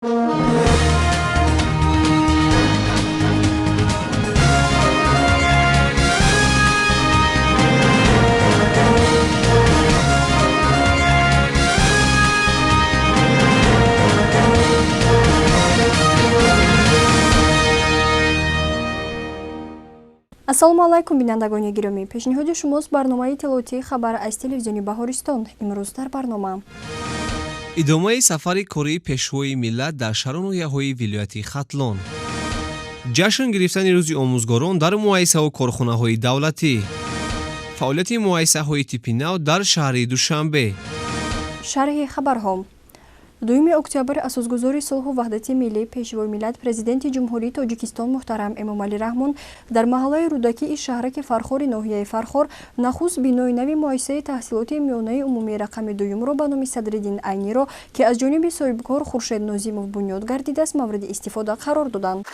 ассалому алайкум бинандагони гиромӣ, пешниҳоди шумост барномаи иттилоотии хабар аз телевизиони Баҳористон. Имрӯз дар барнома идомаи сафари кории пешвои миллат дар шаҳру ноҳияҳои вилояти Хатлон, ҷашн гирифтани рӯзи омӯзгорон дар муассисаҳо корхонаҳои давлатӣ, фаъолияти муассисаҳои типи нав дар шаҳри Душанбе. шарҳи хабарҳо. 2 октябр асосгузори сулҳу ваҳдати миллӣ пешвои миллат президенти ҷумҳурии Тоҷикистон муҳтарам Эмомалӣ Раҳмон дар маҳаллаи Рудакии шаҳраки Фархори ноҳияи Фархор нахуст бинои нави муассисаи таҳсилоти миёнаи умумии рақами 2-ро ба номи Садриддин Айниро, ки аз ҷониби соҳибкор Хуршед Нозимов бунёд гардидааст, мавриди истифода қарор доданд.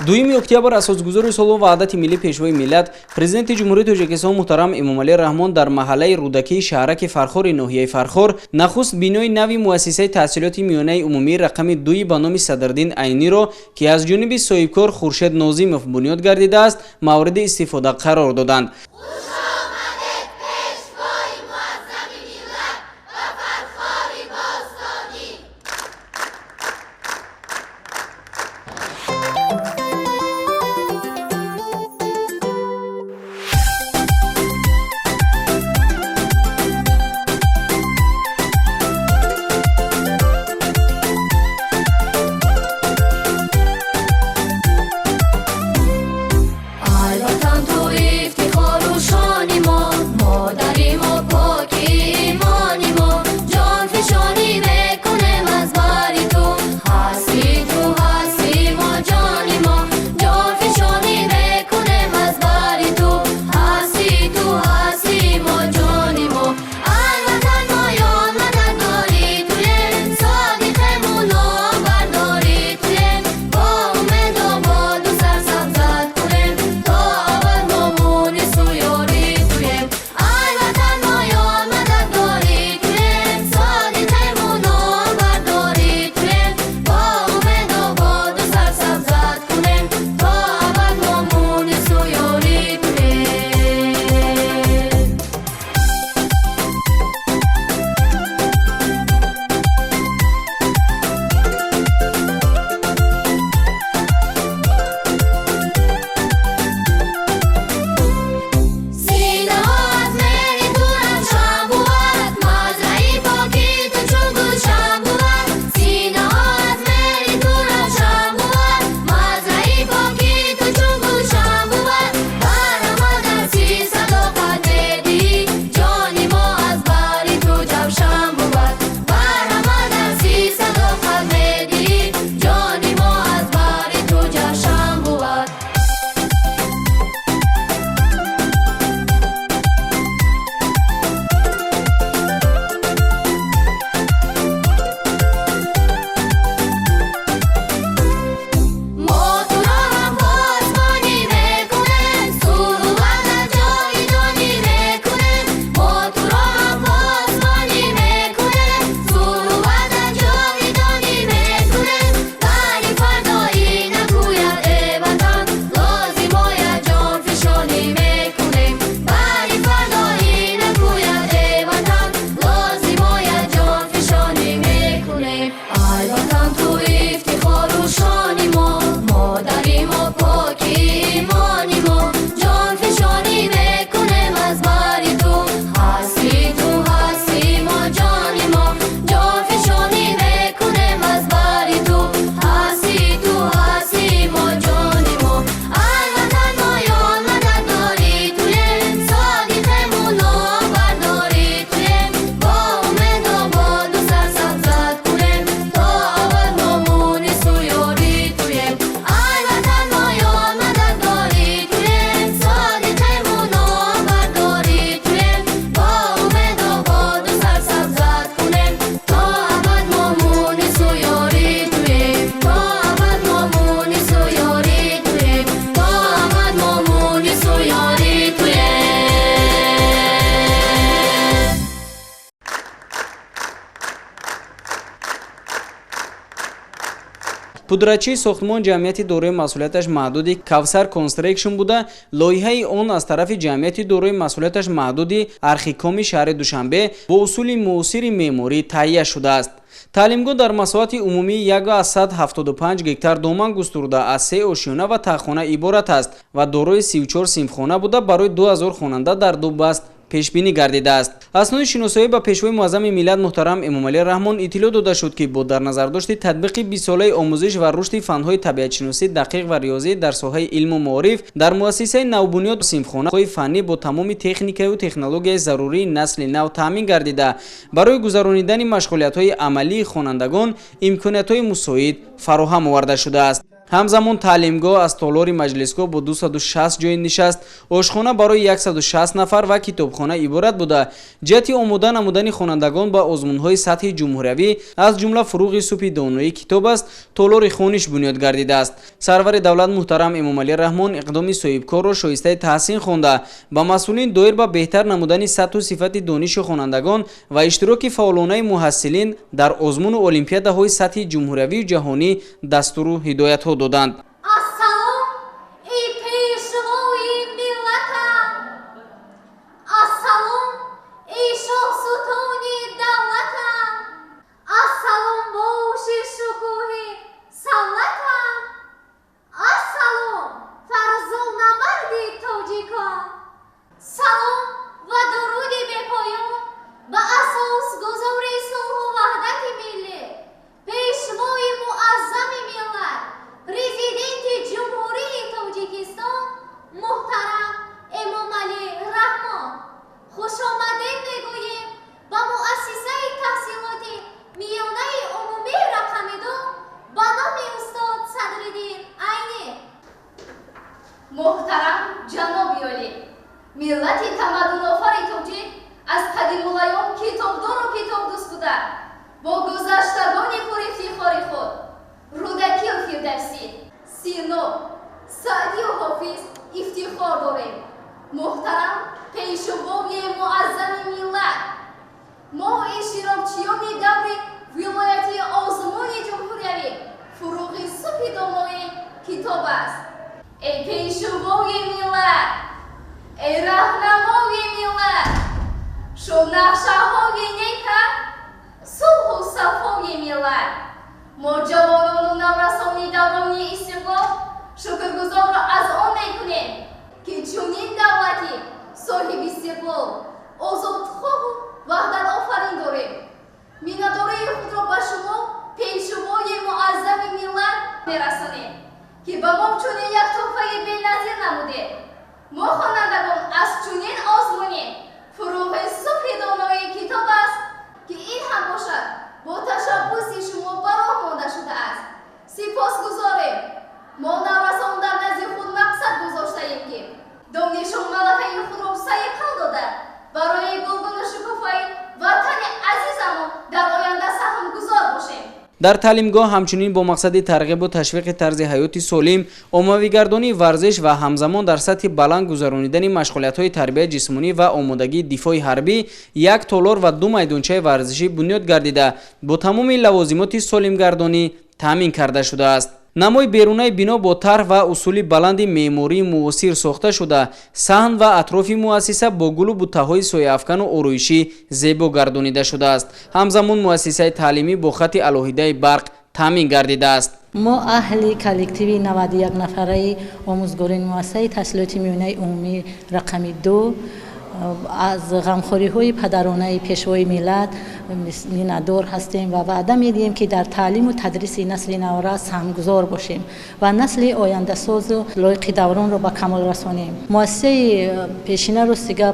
2 октябр асосгузори сулҳу ваҳдати миллӣ пешвои миллат президенти ҷумҳурии Тоҷикистон муҳтарам Эмомалӣ Раҳмон дар маҳаллаи Рудакии шаҳраки Фархори ноҳияи Фархор нахуст бинои нави муассисаи таҳсилоти миёнаи умумии рақами 2 ба номи Садриддин Айниро, ки аз ҷониби соҳибкор Хуршед Нозимов бунёд гардидааст, мавриди истифода қарор доданд. Ай ватан, ту ифтихору шон пудрачии сохтмон ҷамъияти дорои масъулияташ маҳдуди Кавсар Construction буда, лоиҳаи он аз тарафи ҷамъияти дорои масъулияташ маҳдуди Архикоми шаҳри Душанбе бо усули муосири меъморӣ таҳия шудааст. таълимгоҳ дар масоҳати умумӣ 175 гектар доман густурда аз 3 ошиёна ва таххона иборат аст ва дорои 34 синфхона буда барои 2000 хонанда дар ду баст пешбинӣ гардидааст. аснои шиносоӣ ба пешвои муаззами миллат муҳтарам Эмомалӣ Раҳмон иттилоъ дода шуд ки бо дар назардошти татбиқи 20 солаи омӯзиш ва рушди фанҳои табиатшиносӣ дақиқ ва риёзӣ дар соҳаи илму маориф дар муассисаи навбунёд синфхонаҳои фаннӣ бо тамоми техникаю технологияи зарурии насли нав таъмин гардида барои гузаронидани машғулиятҳои амалии хонандагон имкониятҳои мусоид фароҳам оварда шудааст. ҳамзамон таълимгоҳ аз толори маҷлисгоҳ бо 260 ҷои нишаст, ошхона барои 160 нафар ва китобхона иборат буда ҷиҳати омода намудани хонандагон ба озмунҳои сатҳи ҷумҳуриявӣ аз ҷумла фуруғи субҳи доноӣ китоб аст, толори хониш бунёд гардидааст. сарвари давлат муҳтарам Эмомалӣ Раҳмон иқдоми соҳибкорро шоистаи таҳсин хонда ба масъулин доир ба беҳтар намудани сатҳу сифати дониши хонандагон ва иштироки фаъолонаи муҳассилин дар озмуну олимпиадаҳои сатҳи ҷумҳуриявию ҷаҳонӣ дастуру ҳидоятҳо доданд. محترم جناب عالی، ملت تمدن‌آفر توجیک از قدیم‌الایام کتابدار و کتابدوست بوده با گذشتگان پر افتخاری خود رودکی و فردوسی، سینا، سعدی و حافظ افتخار داریم. محترم پیشوای معظم ملت، ما اشتراکچیان دور ولایت آزمون جمهوریوی فروغ صبح دانایی کتاب است. ای پیشوای ملت، ای راهنمای ملت، شو نقشه‌های نیک صلح و صفای ملت، ما جوانان و نورسانی دوران استقلال شکرگزار از آن میکنیم که چنین دولتی صاحب استقلال، آزادخواه و وحدت آفرین داریم. میناداری خود را به شما پیشوای معظم ملت میرسانیم که به ما چنین یک تحفه بی‌نظیر نموده. ما خوانندگان از چنین آزمونی فروغ صبح دانایی کتاب است که این هم باشد با تشبث شما براه مانده شده است. سپاسگزاریم. ما نوسان در نزد خود مقصد گذاشته‌ایم که دانش و ملکه خود را سیقل داده برای گلگون و شکوفایی وطن عزیزمان در آینده سهمگزار باشیم. дар таълимгоҳ ҳамчунин бо мақсади тарғибу ташвиқи тарзи ҳаёти солим, оммавигардонии варзиш ва ҳамзамон дар сатҳи баланд гузаронидани машғулиятҳои тарбияи ҷисмонӣ ва омодагии дифои ҳарбӣ, як толор ва ду майдончаи варзишӣ бунёд гардида бо тамоми лавозимоти солимгардонӣ таъмин карда шудааст. намои берунаи бино бо тарҳ ва усули баланди меъмории муосир сохта шуда, саҳн ва атрофи муассиса бо гулу буттаҳои сояафкану ороишӣ зебо гардонида шудааст. ҳамзамон муассисаи таълимӣ бо хати алоҳидаи барқ таъмин гардидааст. мо аҳли коллективи 91 нафараи омӯзгорини муассисаи таҳсилоти миёнаи умумӣ рақами 2 аз ғамхориҳои падаронаи пешвои миллат миннатдор ҳастем ва ваъда медиҳем ки дар таълиму тадриси насли навора саҳмгузор бошем ва насли ояндасозу лоиқи давронро ба камол расонем. муассисаи пешина рӯстига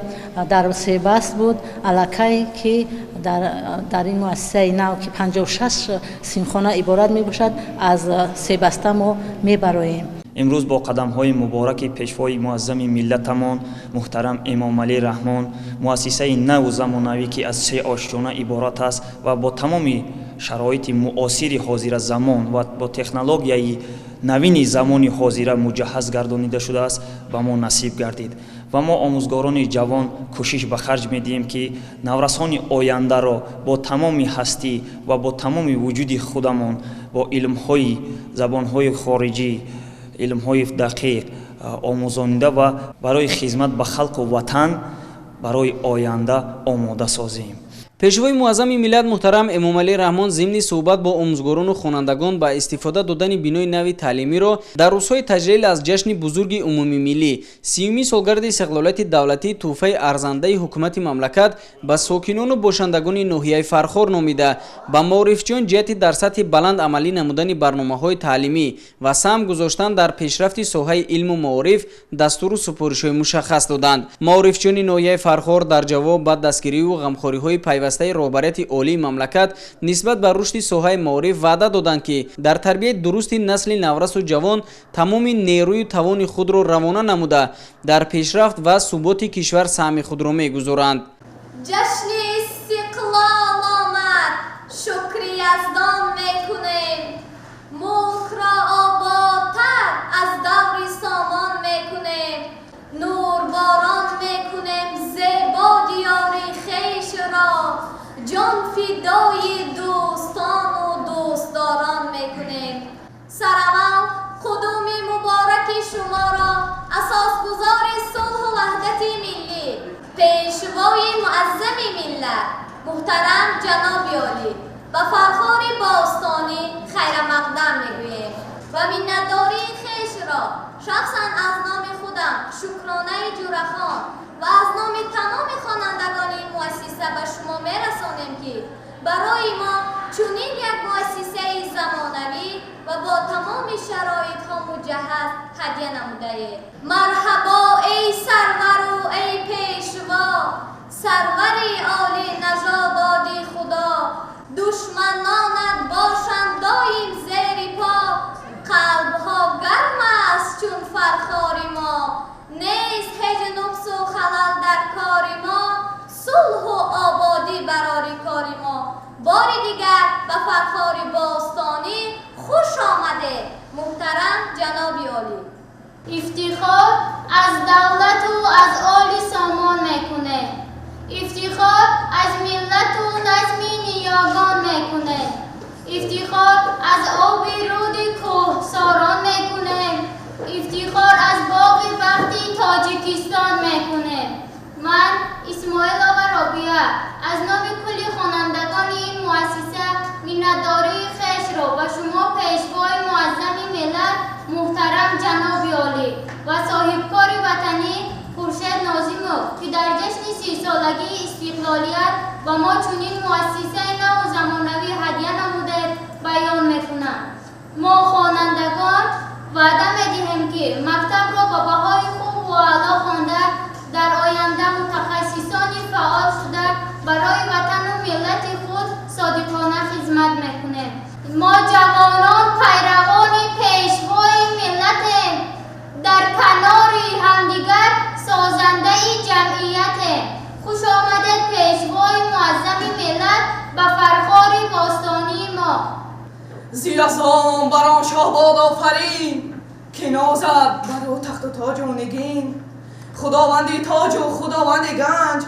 дар себаст буд, аллакай ки дар ин муассисаи нав ки 56 синхона иборат мебошад, аз себаста мо мебароем. امروز با قدم های مبارک پیشوای معظم ملتمان محترم امامعلی رحمان، مؤسسه نو زمانوی که از 3 آشیانه عبارت است و با تمام شرایط معاصر حاضر زمان و با تکنولوژی نوین زمان حاضر مجهز گردانیده شده است به ما نصیب گردید و ва мо омӯзгорони ҷавон кӯшиш ба харҷ медиҳем ки наврасони ояндаро бо тамоми ҳастӣ ва бо тамоми вуҷуди худамон бо илмҳои забонҳои хориҷӣ, илмҳои дақиқ омӯзонида ва барои хизмат ба халқу ватан барои оянда омода созем. пешвои муаззами миллат муҳтарам эмомалӣ раҳмон зимни суҳбат бо омӯзгорону хонандагон ба истифода додани бинои нави таълимиро дар рӯзҳои таҷлил аз ҷашни бузурги умумии миллӣ 30-юми солгарди истиқлолияти давлатӣ тӯҳфаи арзандаи ҳукумати мамлакат ба сокинону бошандагони ноҳияи Фархор номида ба маорифчиён ҷиҳати дар сатҳи баланд амалӣ намудани барномаҳои таълимӣ ва саҳм гузоштан дар пешрафти соҳаи илму маориф дастуру супоришҳои мушаххас доданд. Маорифчиёни ноҳияи Фархор дар ҷавоб ба дастгирию ғамхориҳои пайвастаи роҳбарияти олии мамлакат нисбат ба рушди соҳаи маориф ваъда доданд ки дар тарбияи дурусти насли наврасу ҷавон тамоми нерӯю тавони худро равона намуда дар пешрафт ва суботи кишвар саҳми худро мегузоранд. ҷашни истиқлол омад, шукри яздон мекунем, мулкро ободтар аз даври сомон мекунем, нурборон мекунем зебо диёри хешро, ҷон фидои дӯстону дӯстдорон мекунем. сараввал қудуми мубораки шуморо асосгузори сулҳу ваҳдати миллӣ, пешвои муаззами миллат муҳтарам ҷаноби олӣ ба Фархори Бостонӣ хайрамақдам мегӯем ва миннатдории хешро шахсан аз номи худам шукронаи ҷурахон ва аз номи тамоми хонандагони ин муассиса ба шумо мерасонем ки барои мо чунин як муассисаи замонавӣ ва бо тамоми шароитҳо муҷаҳҳаз ҳадя намудаед. марҳабо эй сарвару эй пешво, сарвари оли нажододи худо, душманонат бошанд доим зери по, қалбҳо гарм аст чун Фархори мо, нест ҳеҷ нуқсу халал дар кори мо, сулҳу ободӣ барори кори мо. бори дигар ба Фархори Бостонӣ хуш омадед муҳтарам ҷаноби олӣ. ифтихор аз давлату аз оли сомон мекунем, ифтихор аз миллату назми ниёгон мекунем, ифтихор аз оби руди кӯҳсорон мекунем, ифтихор аз боғи бахти Тоҷикистон мекунем. ман Исмоилова Робия аз номи кулли хонандагони ин муассиса миннатдории хешро ба шумо пешвои муаззами миллат муҳтарам ҷаноби олӣ ва соҳибкори ватанӣ Хуршед Нозимов ки дар ҷашни 30-солагии истиқлолият ба мо чунин муассисаи наву замонавӣ ҳадя намудед баён мекунам. мо хонандагон ваъда медиҳем ки мактабро ба баҳои хуб ва аъло хонда дар оянда мутахассисони фаъол шуда барои ватану миллати худ содиқона хизмат мекунем. мо ҷавонон пайравони пешвои миллатем, дар канори ҳамдигар созандаи ҷамъиятем. хуш омадед пешвои муаззами миллат ба Фархори Бостонии мо. زیر از آن بران شاهباد آفرین که نازد بر او تخت و تاج و نگین، خداوندی تاج و خداوندی گنج،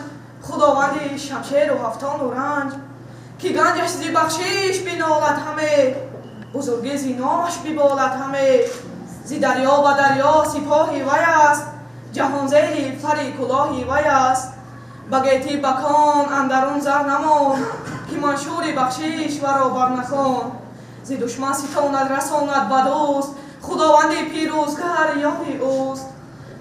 خداوندی شمشیر و هفتان و رنج، که گنجش زی بخشیش بینالد همه، بزرگی زی نامش بیبالد همه. زی دریا و دریا سپاهی وی است، جهانزهی فری کلاهی وی است. بگیتی بکان اندرون زر نمان، که منشوری بخشیش ورا برنخوان. زی دشمن ستاند رساند به دوست، خداوندی پیروزگر یاری اوست.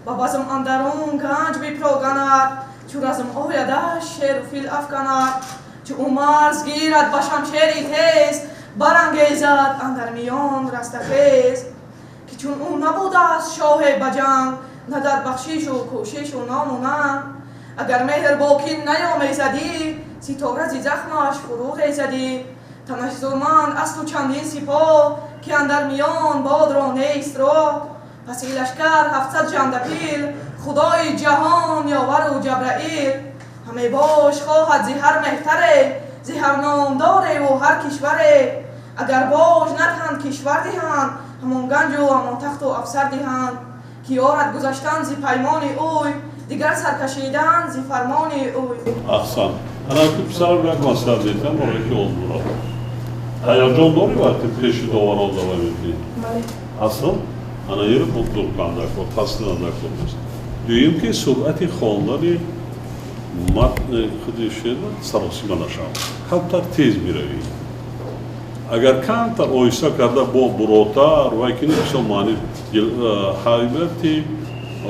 با بزم اندرون گنج بپراگند، چو رزم آیدش شیر و فیل افکند. چو او مرز گیرد به شمشیری تیز، برانگیزد اندر میان رستخیز. که چون او نبوده است شاه بجنگ، نه در بخشش و کوشش و نام و ننگ. اگر مهر با کین نیامیزدی، ستاره زی زخمش فرو خیزدی. تنش زورمند است و چندین سپاه، که اندر میان باد را نیست راه. پس این لشکر 700 ژندپیل، خدای جهان یاور و جبرائیل. همه باش خواهد زی هر مهتره، زی هر نامداره و هر کشوره. اگر باج ندهند کشور دهند، همان گنج و همان تخت و افسر دهند. که یارد گذشتن زی پیمان اوی، дигар саркашидан зи фармони ӯй. Ахсан. Ана ки писарам як маслиҳат диҳам, барои ки озмура. ҳаяҷон дорӣ вақти пеши доварон дава метӣ? Бале. Аслан ана иро буздуркан накун, таслима накун. Дуюм ки суръати хондани матни худи шеър саросима нашавад. Камтар тез биравӣ. Агар камтар оҳиста карда бо буротар ва ки бисёр маъни ҳайбати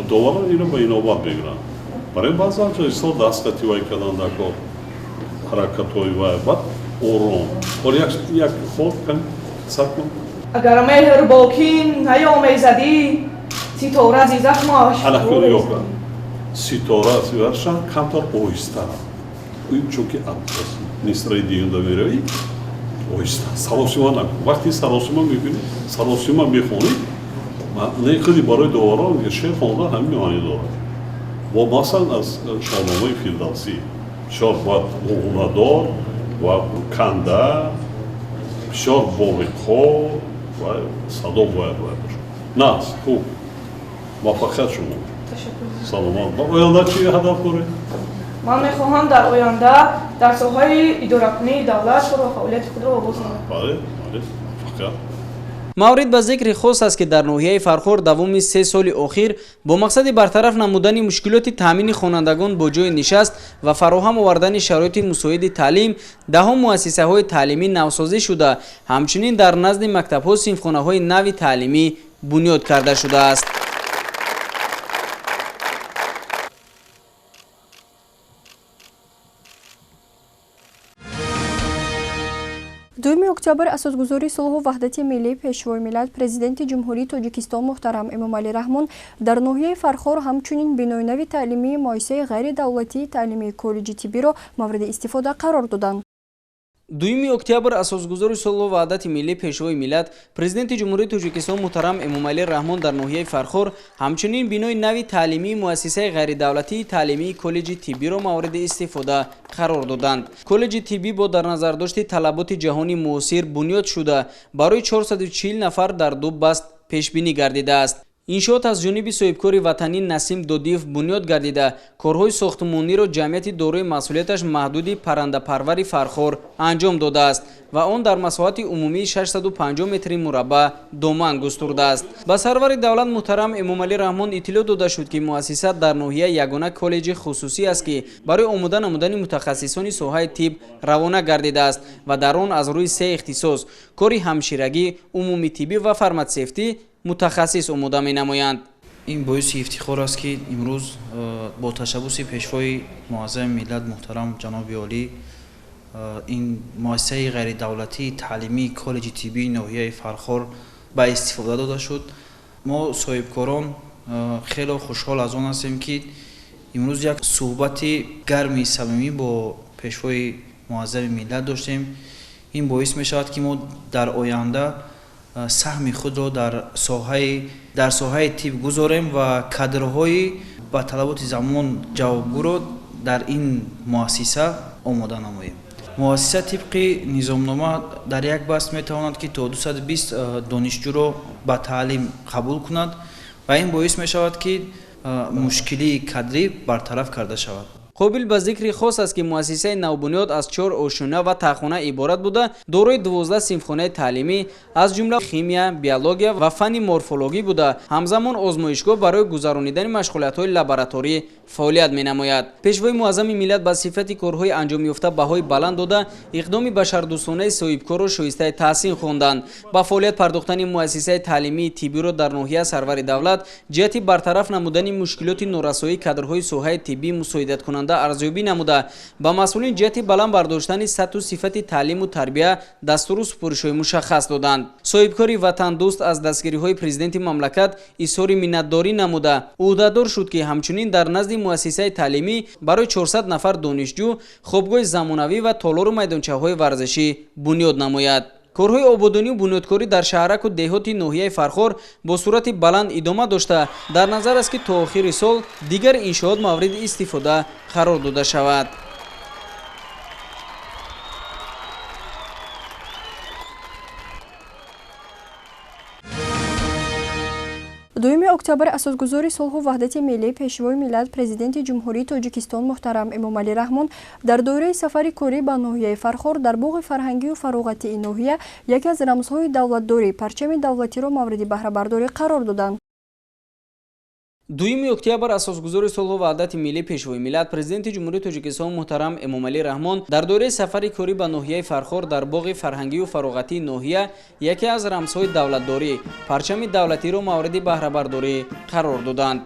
доварон иро ба инобат мегиранд. Барои баъзан ҷойсо дастқати вай кардан дар кор ҳаракатҳои вай баъд ором. Як ход кам сар кун. Агар меҳрбокин наёмезадӣ, ситора зи захмаш. Анакун ёка. Ситора сиваршан камтар оҳиста. Чунки нисраи диюнда меравӣ, оҳиста. Саросима накун. Вақти саросима мебинӣ, саросима мехонӣ, маънаи худи барои доварон шеър хондан ҳамин маъни дорад. Бо масалан аз шоҳномаи Фирдавсӣ бисёр бояд ғулғунадор ва канда, бисёр боғиқҳо ва садо бояд бошад. Нас, хуб. Муваффақият шумо. Саломат. Ба оянда чӣ ҳадаф доред? Ман мехоҳам дар оянда дар соҳаи идоракунии давлат кор ва фаъолияти худро оғоз намоям. Бале, бале. Муваффақият. маврид ба зикри хос аст ки дар ноҳияи фархор давоми 3 соли охир бо мақсади бартараф намудани мушкилоти таъмини хонандагон бо ҷои нишаст ва фароҳам овардани шароити мусоиди таълим даҳо муассисаҳои таълимӣ навсозӣ шуда, ҳамчунин дар назди мактабҳо синфхонаҳои нави таълимӣ бунёд карда шудааст. Дуюми октябр асосгузори сулҳу ваҳдати миллӣ пешвои миллат президенти ҷумҳурии Тоҷикистон муҳтарам Эмомалӣ Раҳмон дар ноҳияи Фархор ҳамчунин бинои нави таълимии муассисаи ғайридавлатии таълимии коллеҷи тиббиро мавриди истифода қарор доданд. дуюми октябр асосгузори сулҳу ваҳдати миллӣ пешвои миллат президенти ҷумҳурии Тоҷикистон муҳтарам Эмомалӣ Раҳмон дар ноҳияи Фархор ҳамчунин бинои нави таълимии муассисаи ғайридавлатии таълимии коллеҷи тиббиро мавриди истифода қарор доданд. Коллеҷи тиббӣ бо дар назардошти талаботи ҷаҳони муосир бунёд шуда барои 440 нафар дар ду баст пешбинӣ гардидааст. иншоот аз ҷониби соҳибкори ватанӣ Насим Додиев бунёд гардида, корҳои сохтмониро ҷамъияти дорои масъулияташ маҳдуди паррандапарвари Фархор анҷом додааст ва он дар масоҳати умумии 650 метри мураббаъ доман густурдааст. Ба сарвари давлат муҳтарам Эмомалӣ Раҳмон иттилоъ дода шуд ки муассиса дар ноҳия ягона коллеҷи хусусӣ аст ки барои омода намудани мутахассисони соҳаи тиб равона гардидааст ва дар он аз рӯи 3 ихтисос кори ҳамширагӣ, умумитиббӣ ва фарматсевтӣ мутахассис омода менамоянд. ин боиси ифтихор аст ки имрӯз бо ташаббуси пешвои муаззами миллат муҳтарам ҷаноби олӣ ин муассисаи ғайридавлатии таълимии коллеҷи тиббии ноҳияи Фархор ба истифода дода шуд. мо соҳибкорон хело хушҳол аз он ҳастем ки имрӯз як суҳбати гарми самимӣ бо пешвои муаззами миллат доштем. ин боис мешавад ки мо дар оянда саҳми худро дар соҳаи тиб гузорем ва кадрҳои ба талаботи замон ҷавобгӯро дар ин муассиса омода намоем. муассиса тибқи низомнома дар як баст метавонад ки то 220 донишҷӯро ба таълим қабул кунад ва ин боис мешавад ки мушкилии кадрӣ бартараф карда шавад. қобил ба зикри хос аст ки муассисаи навбунёд аз 4 ошӯна ва таххона иборат буда дорои 12 синфхонаи таълимӣ аз ҷумла химия, биология ва фанни морфологӣ буда ҳамзамон озмоишгоҳ барои гузаронидани машғулиятҳои лабораторӣ фаъолият менамояд. пешвои муаззами миллат ба сифати корҳои анҷомёфта баҳои баланд дода иқдоми башардӯстонаи соҳибкорро шоистаи таҳсин хонданд. ба фаъолият пардохтани муассисаи таълимии тиббиро дар ноҳия сарвари давлат ҷиҳати бартараф намудани мушкилоти норасоии кадрҳои соҳаи тиббӣ мусоидаткунанда арзёбӣ намуда ба масъулин ҷиҳати баланд бардоштани сатҳу сифати таълиму тарбия дастуру супоришҳои мушаххас доданд. соҳибкори ватандӯст аз дастгириҳои президенти мамлакат изҳори миннатдорӣ намуда ӯҳдадор шуд ки ҳамчунин дар назди муассисаи таълимӣ барои 400 нафар донишҷӯ хобгоҳи замонавӣ ва толору майдончаҳои варзишӣ бунёд намояд. корҳои ободонию бунёдкорӣ дар шаҳраку деҳоти ноҳияи Фархор бо сурати баланд идома дошта дар назар аст ки то охири сол дигар иншоот мавриди истифода қарор дода шавад. 2 октябр асосгузори сулҳу ваҳдати миллӣ пешвои миллат президенти ҷумҳурии Тоҷикистон муҳтарам Эмомалӣ Раҳмон дар доираи сафари корӣ ба ноҳияи Фархор дар боғи фарҳангию фароғатии ноҳия яке аз рамзҳои давлатдорӣ парчами давлатиро мавриди баҳрабардорӣ қарор доданд. 2 октябр асосгузори сулҳу ваҳдати миллӣ пешвои миллат президенти ҷумҳурии Тоҷикистон муҳтарам Эмомалӣ Раҳмон дар доираи сафари корӣ ба ноҳияи Фархор дар боғи фарҳангию фароғатии ноҳия яке аз рамзҳои давлатдорӣ парчами давлатиро мавриди баҳрабардорӣ қарор доданд.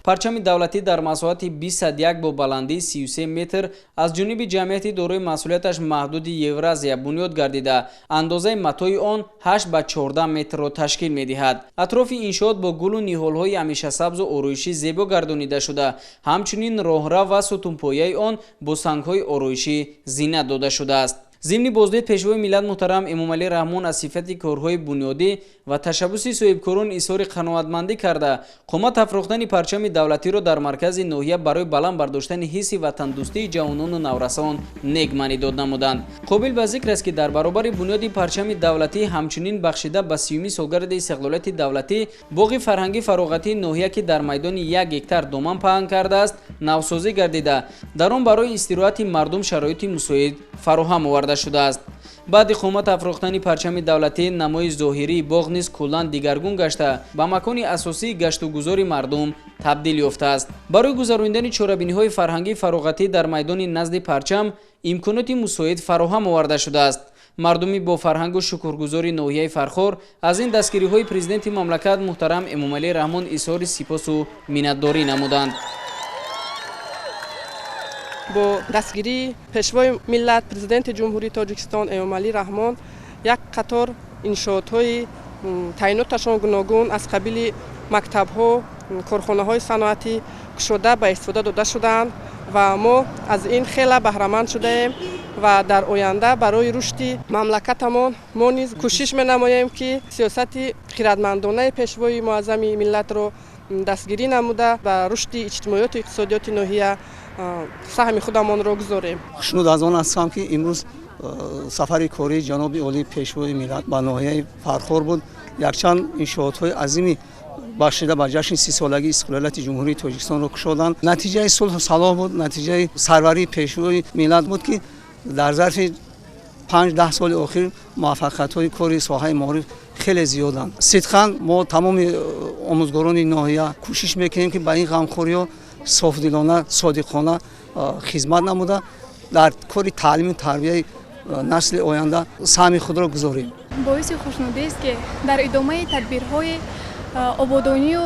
парчами давлатӣ дар масоҳати 20 садяк бо баландии 33 метр аз ҷониби ҷамъияти дорои масъулияташ маҳдуди Евразия бунёд гардида андозаи матои он 8 ба 14 метрро ташкил медиҳад. Атрофи иншоот бо гулу ниҳолҳои ҳамешасабзу ороишӣ зебо гардонида шуда, ҳамчунин роҳрав ва сутунпояи он бо сангҳои ороишӣ зинат дода шудааст. зимни боздид пешвои миллат муҳтарам Эмомалӣ Раҳмон аз сифати корҳои бунёдӣ ва ташаббуси соҳибкорон изҳори қаноатмандӣ карда, қомат афрохтани парчами давлатиро дар маркази ноҳия барои баланд бардоштани ҳисси ватандӯстии ҷавонону наврасон нег маънидод намуданд. Қобил ба зикр аст ки дар баробари бунёди парчами давлатӣ ҳамчунин бахшида ба 30-уми солгарди истиқлолияти давлатӣ боғи фарҳанги фароғатии ноҳия ки дар майдони 1 гектар доман паҳн кардааст, навсозӣ гардида, дар он барои истироҳати мардум шароити мусоид фароҳам оварда шудааст. баъди қомат афрохтани парчами давлатӣ намои зоҳирии боғ низ куллан дигаргун гашта ба макони асосии гаштугузори мардум табдил ёфтааст. барои гузарондани чорабиниҳои фарҳангии фароғатӣ дар майдони назди парчам имконоти мусоид фароҳам оварда шудааст. мардуми бо фарҳангу шукргузори ноҳияи Фархор аз ин дастгириҳои президенти мамлакат муҳтарам Эмомалӣ Раҳмон изҳори сипосу миннатдорӣ намуданд. бо дастгирии пешвои миллат президенти ҷумҳурии Тоҷикистон Эмомалӣ Раҳмон як қатор иншоотҳои таъиноташон гуногун аз қабили мактабҳо, корхонаҳои саноатӣ кушода ба истифода дода шуданд ва мо аз ин хела баҳраманд шудаем ва дар оянда барои рушди мамлакатамон мо низ кӯшиш менамоем ки сиёсати хиратмандонаи пешвои муаззами миллатро дастгирӣ намуда ба рушди иҷтимоиёту иқтисодиёти ноҳия саҳми худамонро гузорем. хушнуд аз он ҳастам ки имрӯз сафари кории ҷаноби олии пешвои миллат ба ноҳияи фархор буд. якчанд иншоотҳои азими бахшида ба ҷашни 30-солагии истиқлолияти ҷумҳурии Тоҷикистонро кушоданд. натиҷаи сулҳу салоҳ буд, натиҷаи сарварии пешвои миллат буд ки дар зарфи 5-10 соли охир муваффақиятҳои кори соҳаи маориф хеле зиёданд. сидқан мо тамоми омӯзгорони ноҳия кӯшиш мекунем ки ба ин ғамхориҳо софдилона, содиқона хизмат намуда дар кори таълиму тарбияи насли оянда саҳми худро гузорем. боиси хушнудист ки дар идомаи тадбирҳои ободонию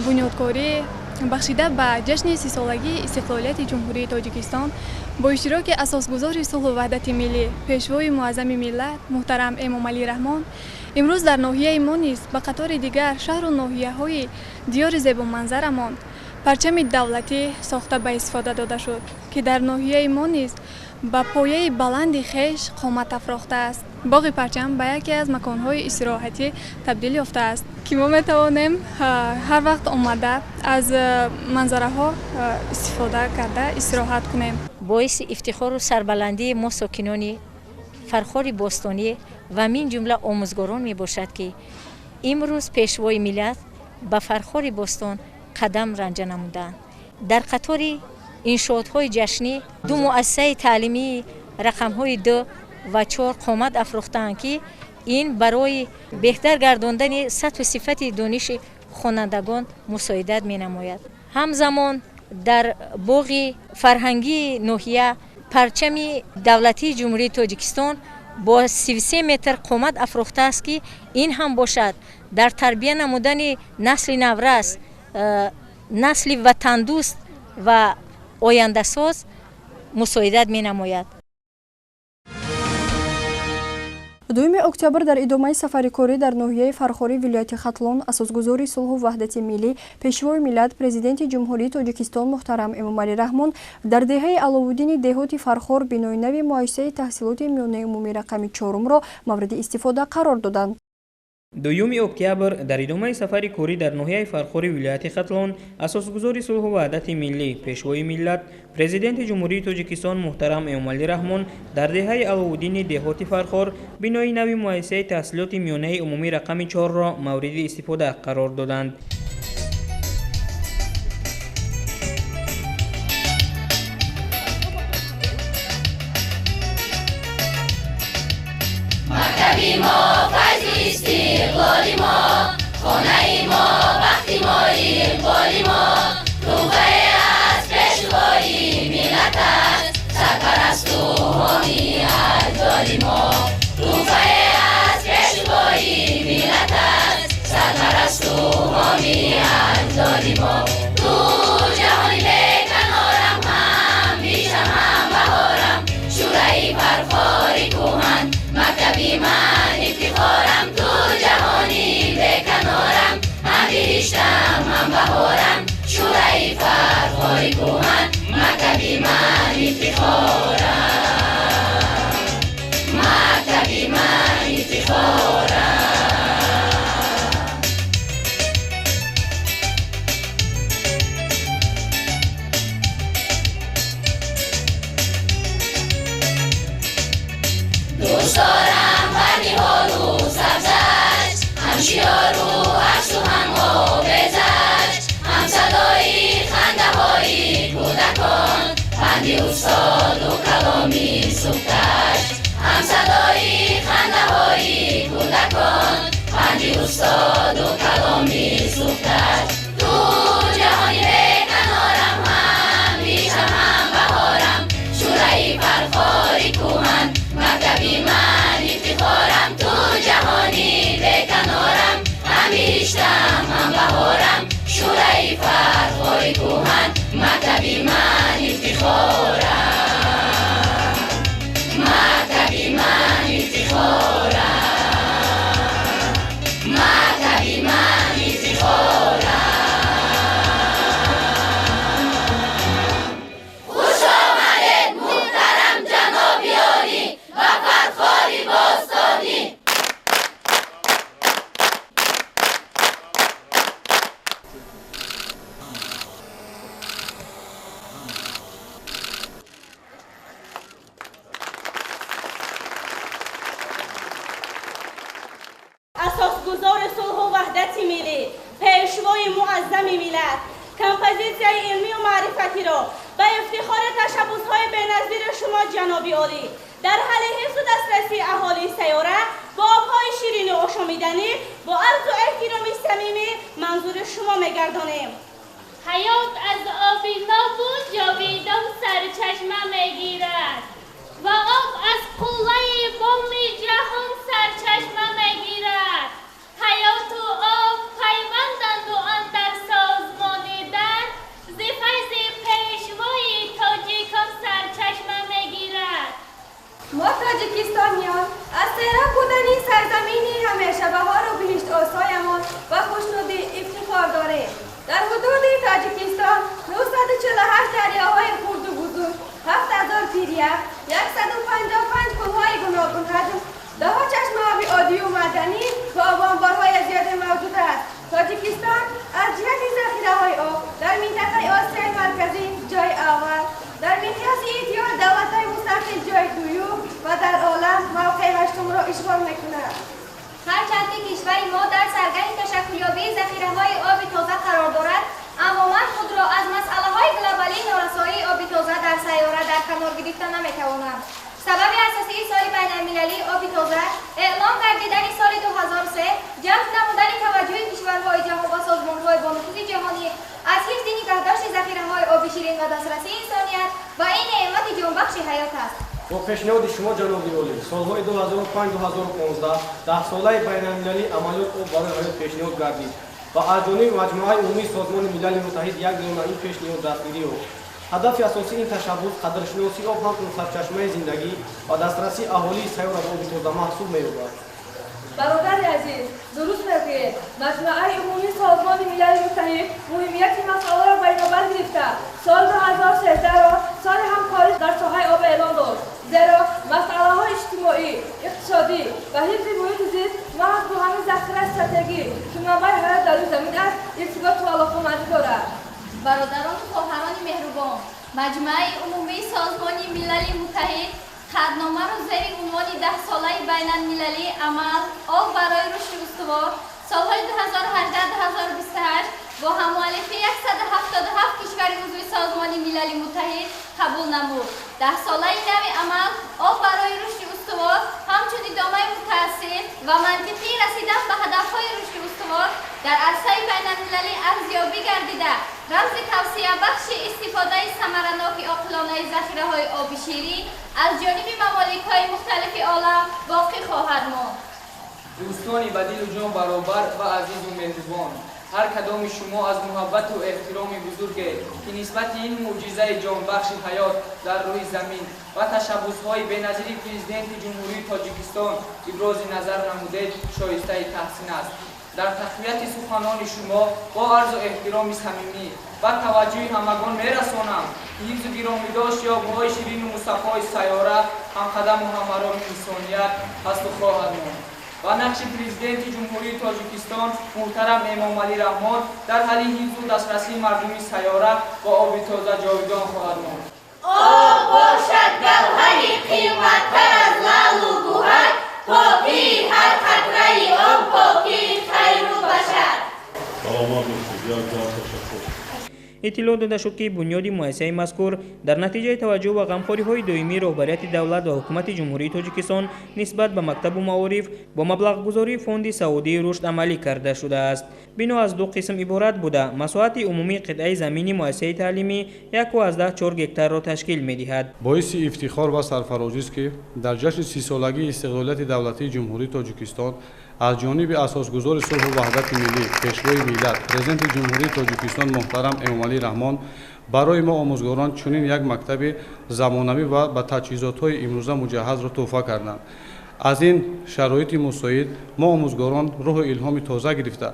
бунёдкорӣ бахшида ба ҷашни 30-солагии истиқлолияти ҷумҳурии Тоҷикистон бо иштироки асосгузори сулҳу ваҳдати миллӣ пешвои муаззами миллат муҳтарам Эмомалӣ Раҳмон имрӯз дар ноҳияи мо низ ба қатори дигар шаҳру ноҳияҳои диёри зебоманзарамон парчами давлатӣ сохта ба истифода дода шуд ки дар ноҳияи мо низ ба пояи баланди хеш қомат афрохтааст. боғи парчам ба яке аз маконҳои истироҳатӣ табдил ёфтааст ки мо метавонем ҳар вақт омада аз манзараҳо истифода карда истироҳат кунем. боиси ифтихору сарбаландии мо сокинони фархори бостонӣ ва мин ҷумла омӯзгорон мебошад ки имрӯз пешвои миллат ба фархори бостон қадам ранҷа намуданд. дар қатори иншоотҳои ҷашнӣ ду муассисаи таълимии рақамҳои 2 ва 4 қомат афрохтаанд ки ин барои беҳтар гардондани сатҳу сифати дониши хонандагон мусоидат менамояд. ҳамзамон дар боғи фарҳангии ноҳия парчами давлатии ҷумҳурии Тоҷикистон бо 33 метр қомат афрохтааст ки ин ҳам бошад дар тарбия намудани насли наврас, насли ватандӯст ва ояндасоз мусоидат менамояд. 2 октябр дар идомаи сафари корӣ дар ноҳияи фархори вилояти Хатлон асосгузори сулҳу ваҳдати миллӣ пешвои миллат президенти ҷумҳурии Тоҷикистон муҳтарам Эмомалӣ Раҳмон дар деҳаи Аловуддини деҳоти Фархор бинои нави муассисаи таҳсилоти миёнаи умумии рақами 4-ро мавриди истифода қарор доданд. 2 октябр дар идомаи сафари корӣ дар ноҳияи фархори вилояти Хатлон асосгузори сулҳу ваҳдати миллӣ пешвои миллат президенти ҷумҳурии Тоҷикистон муҳтарам Эмомалӣ Раҳмон дар деҳаи Аловуддини деҳоти Фархор бинои нави муассисаи таҳсилоти миёнаи умумии рақами 4-ро мавриди истифода қарор доданд. مکتبی ما فیض استقلالی ما خانه ما بختی ما اقبالی ما روحه از پشوایی ملت است سرپرست و حامی اجدادی ما روحه از پشوایی ملت است سرپرست و حامی اجدادی ما تو جهانی بکنارم هم بیشم هم بهارم شورای فرخاری کوهن مکتبی من افتخارم تو جهانی بکنارم هم بهشتم هم بهارم شورای فرخاری کوهن مکتبی من افتخارم مکتبی من افتخارم دوست دارم فردی ها رو سبزش هم شیار و عکس و هم آبزش هم صدای خنده های کودکان پندی استاد و کلامی سوختش هم صدای خنده های کودکان پندی استاد و کلامی سوختش تو جهانی بکنارم هم بیشم هم بهارم شورای فرخاری کوهن مکتبی من افتخارم تو جهانی بکنارم هم بهشتم هم بهارم شورای فرخاری کوهن مکتبی من افتخارم مکتبی من افتخارم مکتبی من افتخارم وحدت ملی پیشوای معظم ملت کمپوزیسیای علمی و معرفتی را به افتخار تشبس‌های بی‌نظیر شما جناب عالی در حال حفظ و دسترسی اهالی سیاره با آب‌های شیرین و آشامیدنی با عرض و احترام صمیمی منظور شما می‌گردانیم. حیات از آبی نابود جاویدان سرچشمه میگیرد و آب از قله بوم جهان سرچشمه میگیرد. حیات و آب پیوندند و اندر سازمانیدن ز فیض پیشوای تاجیکان سرچشمه میگیرد. ما تاجیکستانیان از سیرا بودنی سرزمینی همیشه بهار و بهشت آسایمان و خوشنودی افتخار داریم. در حدود تاجیکستان 948 دریاهای خرد و بزرگ، 7000 پیریه، 155 کوههای گوناگون حجم، دهها چشمه آب عادی و معدنی و آبانبارهای زیاده موجود است. تاجیکستان از جهت ذخیره‌های آب در منطقه آسیای مرکزی جای اول، در مقیاس اتحاد دولت‌های مستقل جای دوم و در عالم موقع هشتم را اشغال می‌کند. هرچند که کشور ما در سرگرم تشکل‌یابی ذخیره‌های آب تازه قرار دارد، اما من خود را از مسئله‌های گلوبالی نارسایی آب تازه در سیاره در کنار گرفتن نمی‌توانم. سبب اساسی سال بین‌المللی آب تازه اعلام گردیدن سال 2003 جلب نمودن توجه کشورهای جهان و سازمان‌های با نفوذ جهانی از حفظ نگهداشت ذخیره‌های آب شیرین و دسترسی انسانیت و این نعمت جانبخش حیات است. با پیشنهاد شما جناب عالی سالهای 2005-2015 10 ساله بین‌المللی عملیات آب برای حیات پیشنهاد گردید و از جانب مجموعه عمومی سازمان ملل متحد 1 میلیون این پیشنهاد دستگیری شد. هدف اساسی این تشبس قدرشناسی آب همچون سرچشمه زندگی و دسترسی اهالی سیاره به آب تازه محسوب می‌یابد. برادر عزیز، درست میگویید. مجموعه عمومی سازمان ملل متحد مهمیت مسائل را برابر گرفته. سال 2013 را سال همکاری در ساحه آب اعلام داد. زیرا مسائل‌های اجتماعی، اقتصادی و حفظ محیط زیست محض با همین ذخیره استراتژی که منبع حیات در زمین است ارتباط و علاقه‌مندی دارد. برادران و خواهران مهربان، مجمع عمومی سازمان ملل متحد خطنامه را زیر عنوان 10 ساله بین‌المللی عمل آب برای رشد استوار سالهای 2018-2028 با هم‌آلفی 177 کشور عضو سازمان ملل متحد قبول نمود. 10 ساله نو عمل آب برای رشد استوار همچون ادامه متأصل و منطقی رسیدن به هدف‌های رشد استوار در عرصه بین‌المللی ارزیابی گردیده رمز توسعه بخش استفاده ثمرناک عاقلانه ذخیره‌های آب شیرین از جانب ممالک‌های مختلف عالم باقی خواهد ماند. دوستانی به دل و جان برابر و عزیز و مهربان، هر کدام شما از محبت و احترام بزرگ که نسبت این معجزه جانبخش حیات در روی زمین و تشبس‌های بی‌نظیر پرزیدنت جمهوری تاجیکستان ابراز نظر نمودید شایسته تحسین است. در تقویت سخنان شما با عرض و احترام صمیمی و توجه همگان می‌رسانم که حفظ گرامی‌داشت آب‌های شیرین و مصفای سیاره همقدم و همراه انسانیت هست و خواهد ماند و نقش پرزیدنت جمهوری تاجیکستان محترم امام علی رحمان در حال حفظ و دسترسی مردمی سیاره با آب تازه جاودان خواهد ماند. آب باشد گوهری قیمت‌تر از لعل و گوهر، پاکی هر قطره آب، پاکی خیر و بشر. سلامت باشید. تشکر. اطلاع داده شد که بنیاد مؤسسه مذکور در نتیجه توجه و غمخوری‌های دائمی رهبریت دولت و حکومت جمهوری تاجیکستان نسبت به مکتب و معارف با مبلغ گذاری فوند سعودی رشد عملی کرده شده است. بنا از 2 قسم عبارت بوده. مساحت عمومی قطعه زمینی مؤسسه تعلیمی 1.4 هکتار را تشکیل می‌دهد. باعث افتخار و سرفرازی است که در جشن 30 سالگی استقلالیت دولتی جمهوری تاجیکستان از جانب اساسگزار صلح و وحدت ملی پیشوای ملت پرزیدنت جمهوری تاجیکستان محترم امام علی رحمان برای ما آموزگاران چنین یک مکتب زمانوی و با تجهیزات‌های امروزه مجهز را تحفه کردند. از این شرایط مساعد ما آموزگاران روح الهام تازه گرفته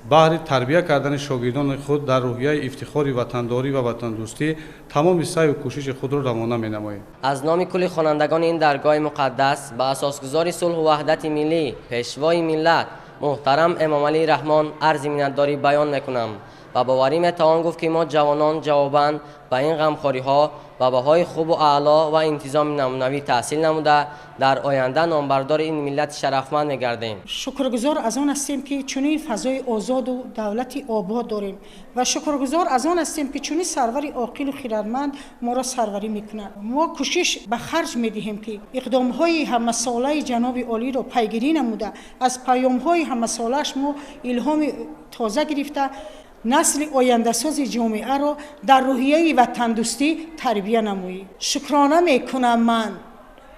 بهر تربیت کردن شاگردان خود در روحیه افتخار وطنداری و وطندوستی تمام سعی و کوشش خود را روانه می‌نماییم. از نام کل خوانندگان این درگاه مقدس به اساسگزار صلح و وحدت ملی پیشوای ملت محترم امام علی رحمان عرض منتداری بیان میکنم و باوری میتوان گفت که ما جوانان جواباً به این غمخوری‌ها و بهای خوب و اعلا و انتظام نمونوی تحصیل نموده در آینده نامبردار این ملت شرفمند می‌گردیم. شکرگزار از آن هستیم که چنین فضای آزاد و دولتی آباد داریم و شکرگزار از آن هستیم که چنین سروری عاقل و خردمند ما را سروری می‌کنند. ما کوشش به خرج می‌دهیم که اقدام‌های همه‌ساله جناب عالی را پیگیری نموده از پیام‌های همه‌ساله‌اش ما الهام تازه گرفته نسل آینده ساز جامعه را در روحیه و تندرستی تربیت نماییم. شکرانه میکنم من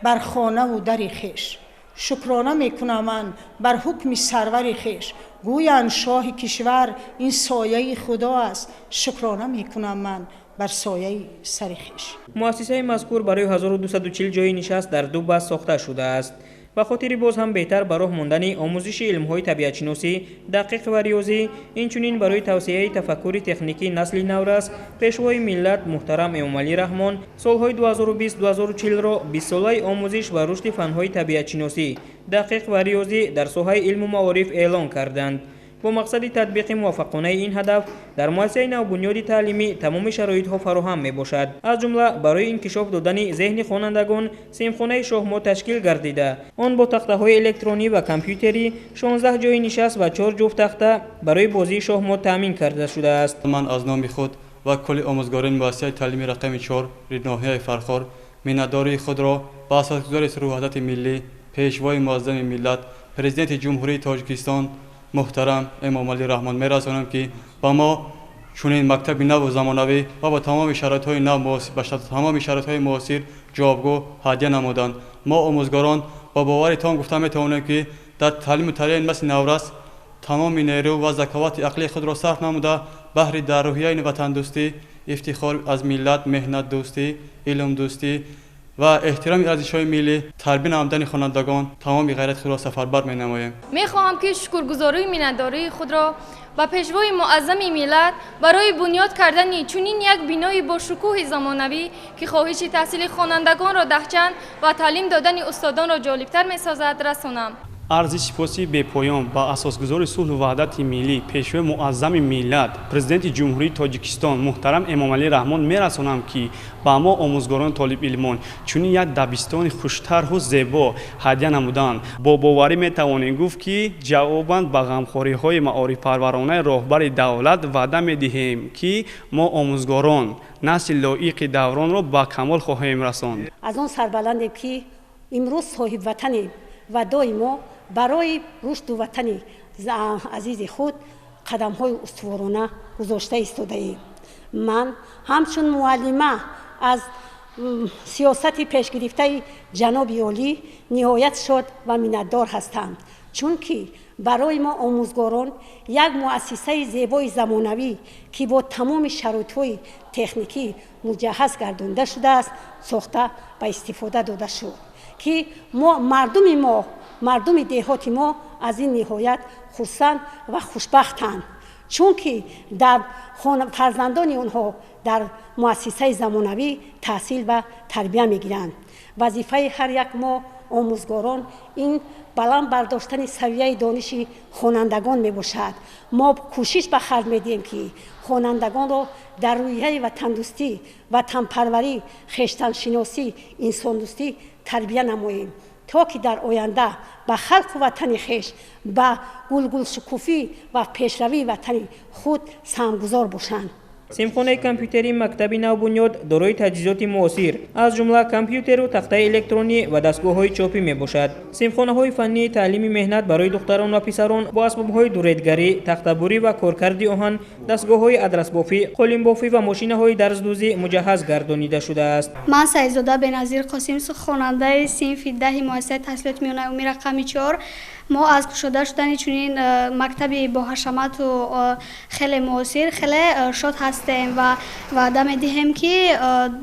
بر خانه و در خویش، شکرانه میکنم من بر حکم سرور خویش، گویند شاه کشور این سایه خدا است، شکرانه میکنم من بر سایه سر خویش. مؤسسه مذکور برای 1240 جای نشست در 2 بخش ساخته شده است. به خاطر باز هم بهتر برای ماندن آموزش علم‌های طبیعت‌شناسی دقیق و ریاضی، اینچنین برای توسعه تفکر تکنیکی نسل نورس، پیشوای ملت محترم امامعلی رحمان سالهای 2020-2040 را 20 ساله آموزش و رشد فن‌های طبیعت‌شناسی دقیق و ریاضی در ساحه علم و معارف اعلان کردند. با مقصد تطبیق موفقانه این هدف در مؤسسه نوبنیاد تعلیمی تمام شرایط‌ها فراهم می‌باشد. از جمله برای انکشاف دادن ذهن خوانندگان صنفخانه شاهمو تشکیل گردیده. آن با تخته‌های الکترونی و کامپیوتری 16 جای نشست و 4 جفت تخته برای بازی شاهمو تامین کرده شده است. من از نام خود و کل آموزگاران مؤسسه تعلیمی رقم 4 ناحیه فرخار میnnتداری خود را با اساسگزار صلح و وحدت ملی، پیشوای معظم ملت، پرزیدنت جمهوری تاجیکستان محترم امامعلی رحمان میرسانم که با ما چنین مکتب نو و زمانوی و با تمام شرایط‌های نو تمام شرایط‌های معاصر جوابگو هدیه نمودند. ما آموزگاران با باور تام گفته می‌توانیم که در تعلیم و تربیت مثل نورس تمام نیرو و ذکاوت عقلی خود را صرف نموده بهر در روحیه وطن دوستی، افتخار از ملت، مهنت دوستی، علم دوستی و احترام ارزش‌های ملی، تربیت نمودن خوانندگان تمام غیرت خود را سفربر می‌نماییم. می‌خواهم که شکرگزاری و مینتداری خود را با پیشوای معظم ملت برای بنیاد کردن چنین یک بنای با شکوه زمانوی که خواهش تحصیل خوانندگان را دهچند و تعلیم دادن استادان را جالب‌تر می‌سازد رسانم. عرض سپاسی به پایان با اساسگزار صلح و وحدت ملی پیشوای معظم ملت پرزیدنت جمهوری تاجیکستان محترم امامعلی رحمان میرسانم که با ما آموزگاران طالب علمان چنین یک دبستان خوشتر و زیبا هدیه نمودند. با باوری میتوانیم گفت که جواباً به غمخوری‌های معارف پرورانه راهبر دولت وعده میدهیم که ما آموزگاران نسل لایق دوران را به کمال خواهیم رساند. از آن سربلندیم که امروز صاحب وطنیم و دائما برای رشد وطن عزیز خود قدم‌های استوارانه گذاشته ایستاده‌ایم. من همچون معلمه از سیاست پیشگرفته جناب عالی نهایت شاد و منتدار هستم، چون که برای ما آموزگاران یک مؤسسه زیبای زمانوی که با تمام شرایط‌های تکنیکی مجهز گردانده شده است ساخته و استفاده داده شد که مردم دهات ما از این نهایت خرسند و خوشبختند، چون که در فرزندان آنها در مؤسسه زمانوی تحصیل و تربیت میگیرند. وظیفه هر یک ما آموزگاران این بلند برداشتن سویه دانش خوانندگان می باشد. ما کوشش به خرج میدیم که خوانندگان را در روحیه و تندرستی و تنپروری، خویشتن شناسی، انسان دوستی تربیت نماییم تا که در آینده به خلق وطن خویش به گل شکوفی و پیشروی وطن خود سهمگزار باشند. صنفخانه کامپیوتری مکتب نوبنیاد دارای تجهیزات معاصر از جمله کامپیوتر و تخته الکترونی و دستگاه‌های چاپی میباشد. صنفخانه‌های فنی تعلیم مهنت برای دختران و پسران با اسباب‌های دوریدگری، تخته‌بری و کارکردی آهن، دستگاه‌های آدرس بافی، قلم بافی و ماشین‌های درزدوزی مجهز گردانیده شده است. من سعیدزاده بنظیر قاسم، خواننده صنف 10 مؤسسه تحصیلات میانه عمومی رقم 4. ما از گشوده شدن چنین مکتبی با حشمت و خیلی معاصر خیلی شاد هستیم و وعده میدهیم که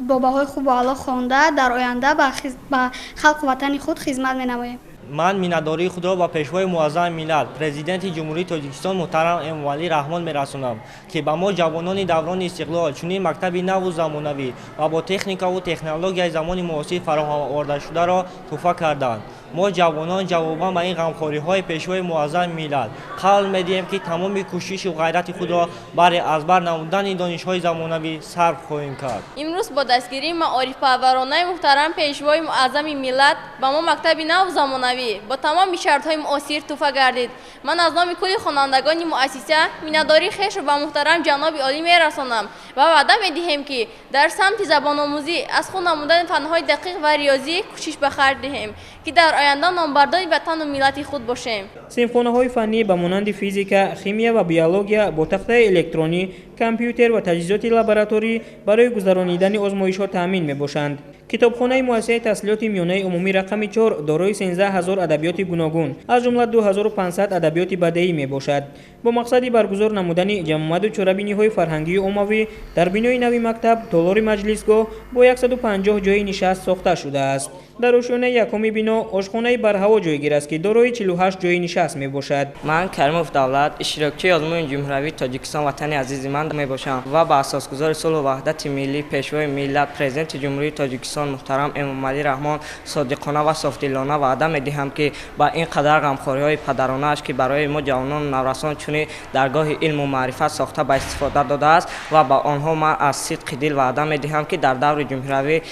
با بهای خوب و اعلی خوانده در آینده به خلق وطن خود خدمت مینماییم. من میناداری خود را با پیشوای معظم ملت پرزیدنت جمهوری تاجیکستان محترم امومالی رحمان میرسانم که به ما جوانان دوران استقلال چنین مکتب نو و زمانوی و با تکنیک و تکنولوژی زمان معاصر فراهم آورده شده را تحفه کردند. ما جوانان جوابا به این غمخواری های پیشوای معظم ملت قول می‌دهیم که تمام کوشش و غیرت خود را برای از بر نمودن دانش های زمانوی صرف خواهیم کرد. امروز با دستگیری معارف پرورانه محترم پیشوای معظم ملت به ما مکتب نو و زمانوی با تمام شرط های معاصر تحفه گردید. من از نام کل خوانندگان مؤسسه میناداری خویش را به محترم جناب عالی میرسانم و وعده می‌دهیم که در سمت زبان آموزی از خود نمودن فن‌های دقیق و ریاضی کوشش به خرج دهیم که در آینده نامبردار وطن و ملت خود باشیم. صنف‌خانه‌های فنی به مانند فیزیک، شیمیا و بیولوژیا با تخته الکترونی، کامپیوتر و تجهیزات لابراتوری برای گذراندن آزمایش‌ها تامین می‌باشند. کتابخانه مؤسسه تحصیلات میانه عمومی رقم 4 دارای 13000 ادبیات گوناگون از جمله 2500 ادبیات بدیعی میباشد. با مقصد برگزار نمودن جمعیت و چرابینی‌های فرهنگی عمومی در بینای نوی مکتب تالار مجلسگاه با 150 جای نشست ساخته شده است. در روشونه یکمی بنا آشخانه برهوا جایگیر است که دارای 48 جای نشست میباشد. من کریموف دولت اشتراکچی آزمون جمهوری تاجیکستان وطن عزیز من میباشم و با اساسگذار صلح و وحدت ملی پیشوای ملت پرزیدنت جمهوری تاجیکستان محترم امومالی رحمان صادقانه و صافدلانه وعده میدهم که با این قدر غمخوری‌های پدرانه اش که برای ما جوانان نورسان چون درگاه علم و معرفت ساخته به استفاده داده است و با آنها من از صدق دل وعده میدهم که در دور جمهوری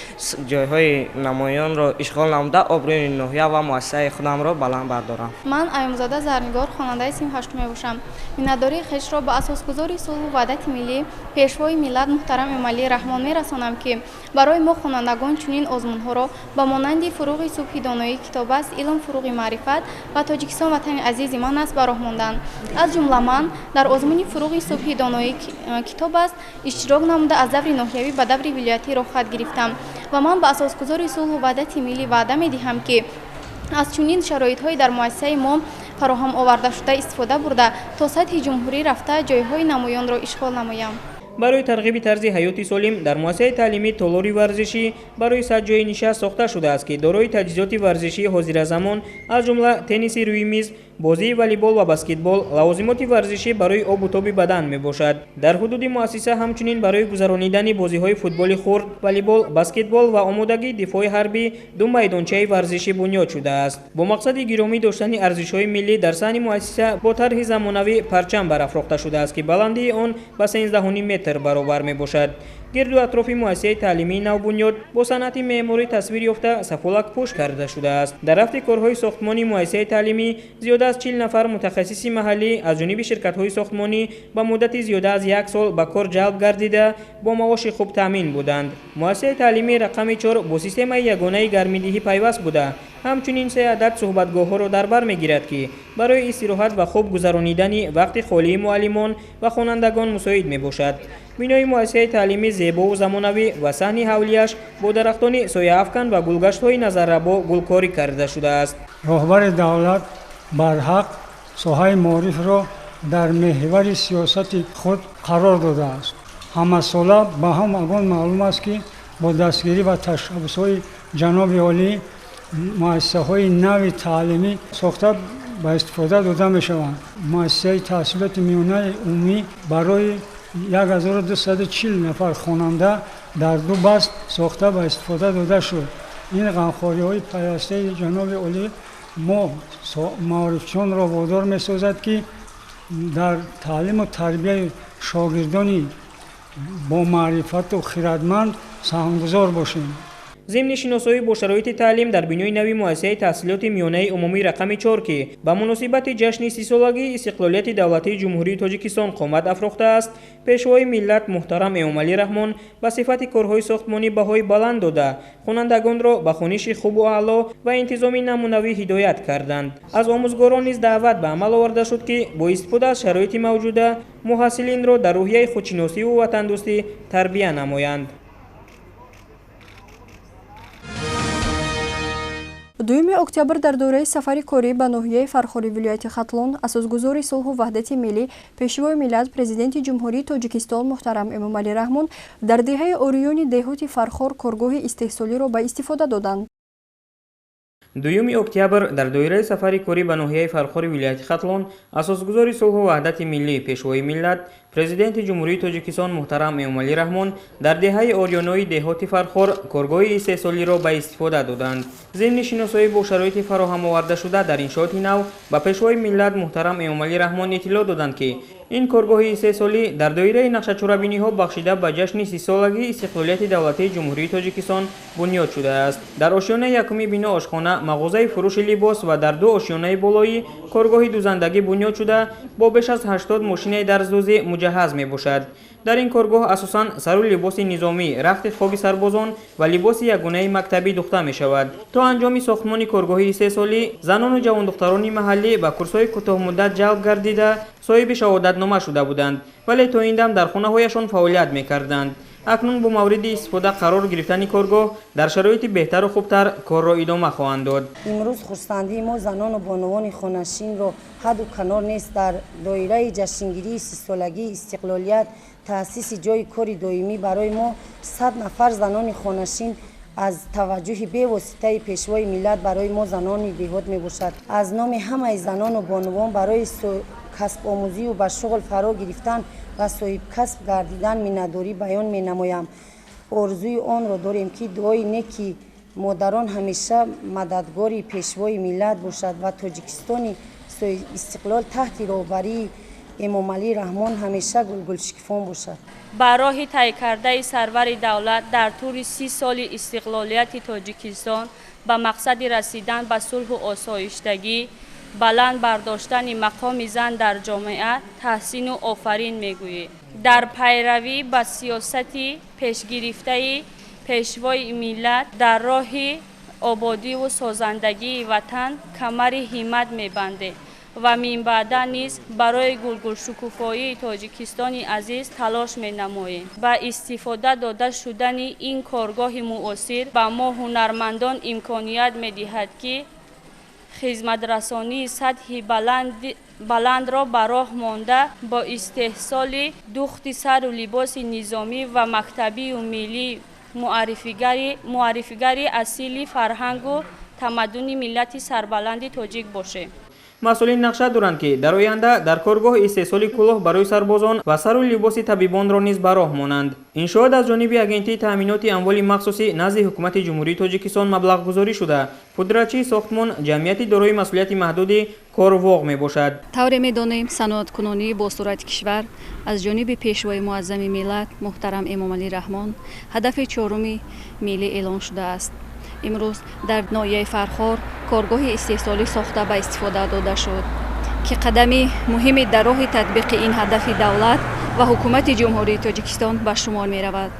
جایهای نمایان را اشغال نموده آبروی ناحیه و مؤسسه خودم را بلند بردارم. من ایامزاده زرنگار خواننده سیم هشتم باشم. میناداری خویش را به اساسگذاری صلح و وحدت ملی پیشوای ملت محترم امومالی رحمان میرسانم که برای ما خوانندگان چنین آزمون‌ها را با مانند فروغ صبحی دانایی کتاب است، علم فروغ معرفت و تاجیکستان وطن عزیز من است به راه ماندند. از جمله من در آزمون فروغ صبحی دانایی کتاب است اشتراک نموده از دور ناحیوی به دور ولایتی را خط گرفتم و من به اساسگذاری صلح و وحدت ملی وعده می‌دهم که از چنین شرایط‌های در مؤسسه ما فراهم آورده شده استفاده برده تا سطح جمهوری رفته جای‌های نمایان را اشغال نمایم. برای ترغیب طرز حیاتی سالم در مؤسسه تعلیمی تالاری ورزشی برای 100 جای نشست ساخته شده است که دارای تجهیزات ورزشی حاضر زمان از جمله تنیس روی میز، بازی والیبال و بسکتبال، لوازمات ورزشی برای آب و تاب بدن میباشد. در حدود مؤسسه همچنین برای گذرانیدن بازی‌های فوتبال خرد، والیبال، بسکتبال و آمادگی دفاع حربی دو میدانچه ورزشی بنیاد شده است. با مقصد گرامی داشتن ارزش‌های ملی در سطح مؤسسه با طرح زمانوی پرچم برافراخته شده است که بلندی آن به 13.5 متر برابر میباشد. گرد و اطراف مؤسسه تعلیمی نوبنیاد با صنعت معماری تصویر یافته سفالک پوش کرده شده است. در رفت کارهای ساختمانی مؤسسه تعلیمی زیاده از 40 نفر متخصص محلی از جانب شرکت‌های ساختمانی با مدت زیاده از 1 سال به کار جلب گردیده با معاش خوب تامین بودند. مؤسسه تعلیمی رقم 4 با سیستم یگانه گرمیدهی پیوست بوده. همچنین 3 عدد صحبتگاه‌ها را در بر می‌گیرد که برای استراحت و خوب گذرانیدن وقت خالی معلمان و خوانندگان مساعد میباشد. بینای مؤسسه تعلیمی زیبا و زمانوی و صحن حولیش با درختان سایه افکن و گلگشت‌های نظرربا گلکاری کرده شده است. راهبر دولت برحق ساحه معارف را در محور سیاست خود قرار داده است. همه ساله به هم اگان معلوم است که با دستگیری و تشبس‌های جناب عالی مؤسسه‌های نوی تعلیمی ساخته به استفاده داده می‌شوند. مؤسسه تحصیلات میانه عمومی برای 1240 نفر خواننده در 2 بست ساخته به استفاده داده شد. این غمخوری‌های پیوسته جناب عالی ما معارفچیان را وادار می‌سازد که در تعلیم و تربیت شاگردانی با معرفت و خردمند سهمگزار باشیم. ضمن شناسایی با شرایط تعلیم در بینای نوی مؤسسه تحصیلات میانه عمومی رقم 4 که به مناسبت جشن 30 سالگی استقلالیت دولتی جمهوری تاجیکستان قامت افراخته است، پیشوای ملت محترم امومالی رحمان به صفت کارهای ساختمانی بهای بلند داده خوانندگان را به خوانش خوب و اعلی و انتظام نمونوی هدایت کردند. از آموزگاران نیز دعوت به عمل آورده شد که با استفاده از شرایط موجوده محصلین را در روحیه خودشناسی و وطن دوستی تربیت نمایند. 2 октябр дар дораи сафари корӣ ба ноҳияи фархори вилояти хатлон асосгузори сулҳу ваҳдати миллӣ пешвои миллат президенти ҷумҳурии тоҷикистон муҳтарам эмомалӣ раҳмон дар деҳаи ориёни деҳоти фархор коргоҳи истеҳсолиро ба истифода доданд. 2 октябр дар доираи сафари корӣ ба ноҳияи фархори вилояти хатлон асосгузори сулҳу ваҳдати миллӣ пешвои миллат президенти ҷумҳурии тоҷикистон муҳтарам эмомалӣ раҳмон дар деҳаи орёнои деҳоти фархор коргоҳи истеҳсолиро ба истифода доданд. зимни шиносоӣ бо шароити фароҳамовардашуда дар иншооти нав ба пешвои миллат муҳтарам эмомалӣ раҳмон иттилоъ доданд ки ин коргоҳи истеҳсолӣ дар доираи нақшачӯрабиниҳо бахшида ба ҷашни 30-солагии истиқлолияти давлатии ҷумҳурии тоҷикистон бунёд шудааст. дар ошёнаи якуми бино ошхона, мағозаи фурӯши либос ва дар 2 ошёнаи болоӣ коргоҳи дузандагӣ бунёд шуда бо беш аз 80 мошинаи дарздӯзӣ муҷаҳҳаз мебошад. дар ин коргоҳ асосан сару либоси низомӣ, рахти хоби сарбозон ва либоси ягонаи мактабӣ духта мешавад. то анҷоми сохтмони коргоҳи истеҳсолӣ занону ҷавондухтарони маҳаллӣ ба курсҳои кӯтоҳмуддат ҷалб гардида соҳиби шаҳодатнома шуда буданд, вале то ин дам дар хонаҳояшон фаъолият мекарданд. акнун бо мавриди истифода қарор гирифтани коргоҳ дар шароити беҳтару хубтар корро идома хоҳанд дод. имрӯз хурсандии мо занону бонувони хонашинро ҳадду канор нест. дар доираи ҷашнгирии 30-солагии истиқлолият таъсиси ҷойи кори доимӣ барои мо 100 нафар занони хонашин аз таваҷҷӯҳи бевоситаи пешвои миллат барои мо занони деҳот мебошад. аз номи ҳамаи занону бонувон барои касбомӯзию ба шуғл фаро гирифтан ва соҳибкасб гардидан миннатдорӣ баён менамоям. орзуи онро дорем ки дуои неки модарон ҳамеша мададгори пешвои миллат бошад ва тоҷикистони соҳибистиқлол таҳти роҳбарии эмомалӣ раҳмон ҳамеша гулшикифон бошад. ба роҳи тайкардаи сарвари давлат дар тӯри 30 соли истиқлолияти тоҷикистон ба мақсади расидан ба сулҳу осоиштагӣ, баланд бардоштани мақоми зан дар ҷомеа таҳсину офарин мегӯӣ. дар пайравӣ ба сиёсати пешгирифтаи пешвои миллат дар роҳи ободиву созандагии ватан камари ҳиммат мебанде ва минбаъда низ барои гулгулшукуфоии тоҷикистони азиз талош менамоем. ба истифода дода шудани ин коргоҳи муосир ба мо ҳунармандон имконият медиҳад ки хизматрасонии сатҳи баландро ба роҳ монда бо истеҳсоли духти сару либоси низомӣ ва мактабию миллӣ муаррифигари асили фарҳангу тамаддуни миллати сарбаланди тоҷик бошем. масъулин нақша доранд ки дар оянда дар коргоҳ истеҳсоли кӯлоҳ барои сарбозон ва сару либоси табибонро низ ба роҳ монанд. иншоот аз ҷониби агентии таъминоти амволи махсусӣ назди ҳукумати ҷумҳурии тоҷикистон маблағгузорӣ шуда пудрачии сохтмон ҷамъияти дорои масъулияти маҳдуди корвоғ мебошад. тавре медонем саноаткунонии босурати кишвар аз ҷониби пешвои муаззами миллат муҳтарам эмомалӣ раҳмон ҳадафи чоруми миллӣ эълон шудааст. имрӯз дар ноҳияи фархор коргоҳи истеҳсолӣ сохта ба истифода дода шуд ки қадами муҳиме дар роҳи татбиқи ин ҳадафи давлат ва ҳукумати ҷумҳурии тоҷикистон ба шумор меравад.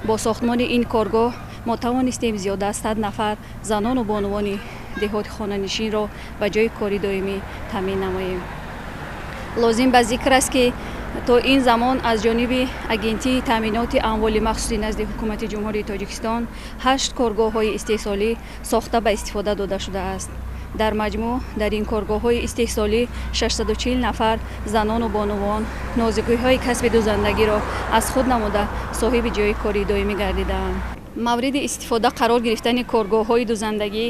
бо сохтмони ин коргоҳ мо тавонистем зиёда аз 100 нафар занону бонувони деҳоти хонанишинро ба ҷои кори доимӣ таъмин намоем. лозим ба зикр аст ки то ин замон аз ҷониби агентии таъминоти амволи махсуси назди ҳукумати ҷумҳурии тоҷикистон 8 коргоҳҳои истеҳсолӣ сохта ба истифода дода шудааст. дар маҷмӯъ дар ин коргоҳҳои истеҳсолӣ 640 нафар занону бонувон нозикиҳои касби дузандагиро аз худ намуда соҳиби ҷои кори доимӣ гардидаанд. мавриди истифода қарор гирифтани коргоҳҳои дузандагӣ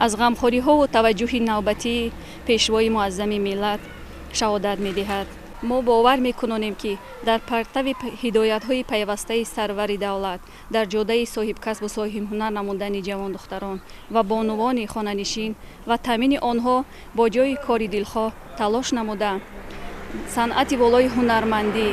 аз ғамхориҳову таваҷҷӯҳи навбатии пешвои муаззами миллат шаҳодат медиҳад. мо бовар мекунонем ки дар партави ҳидоятҳои пайвастаи сарвари давлат дар ҷодаи соҳибкасбу соҳибҳунар намудани ҷавондухтарон ва бонувони хонанишин ва таъмини онҳо бо ҷои кори дилхоҳ талош намуда санъати волои ҳунармандӣ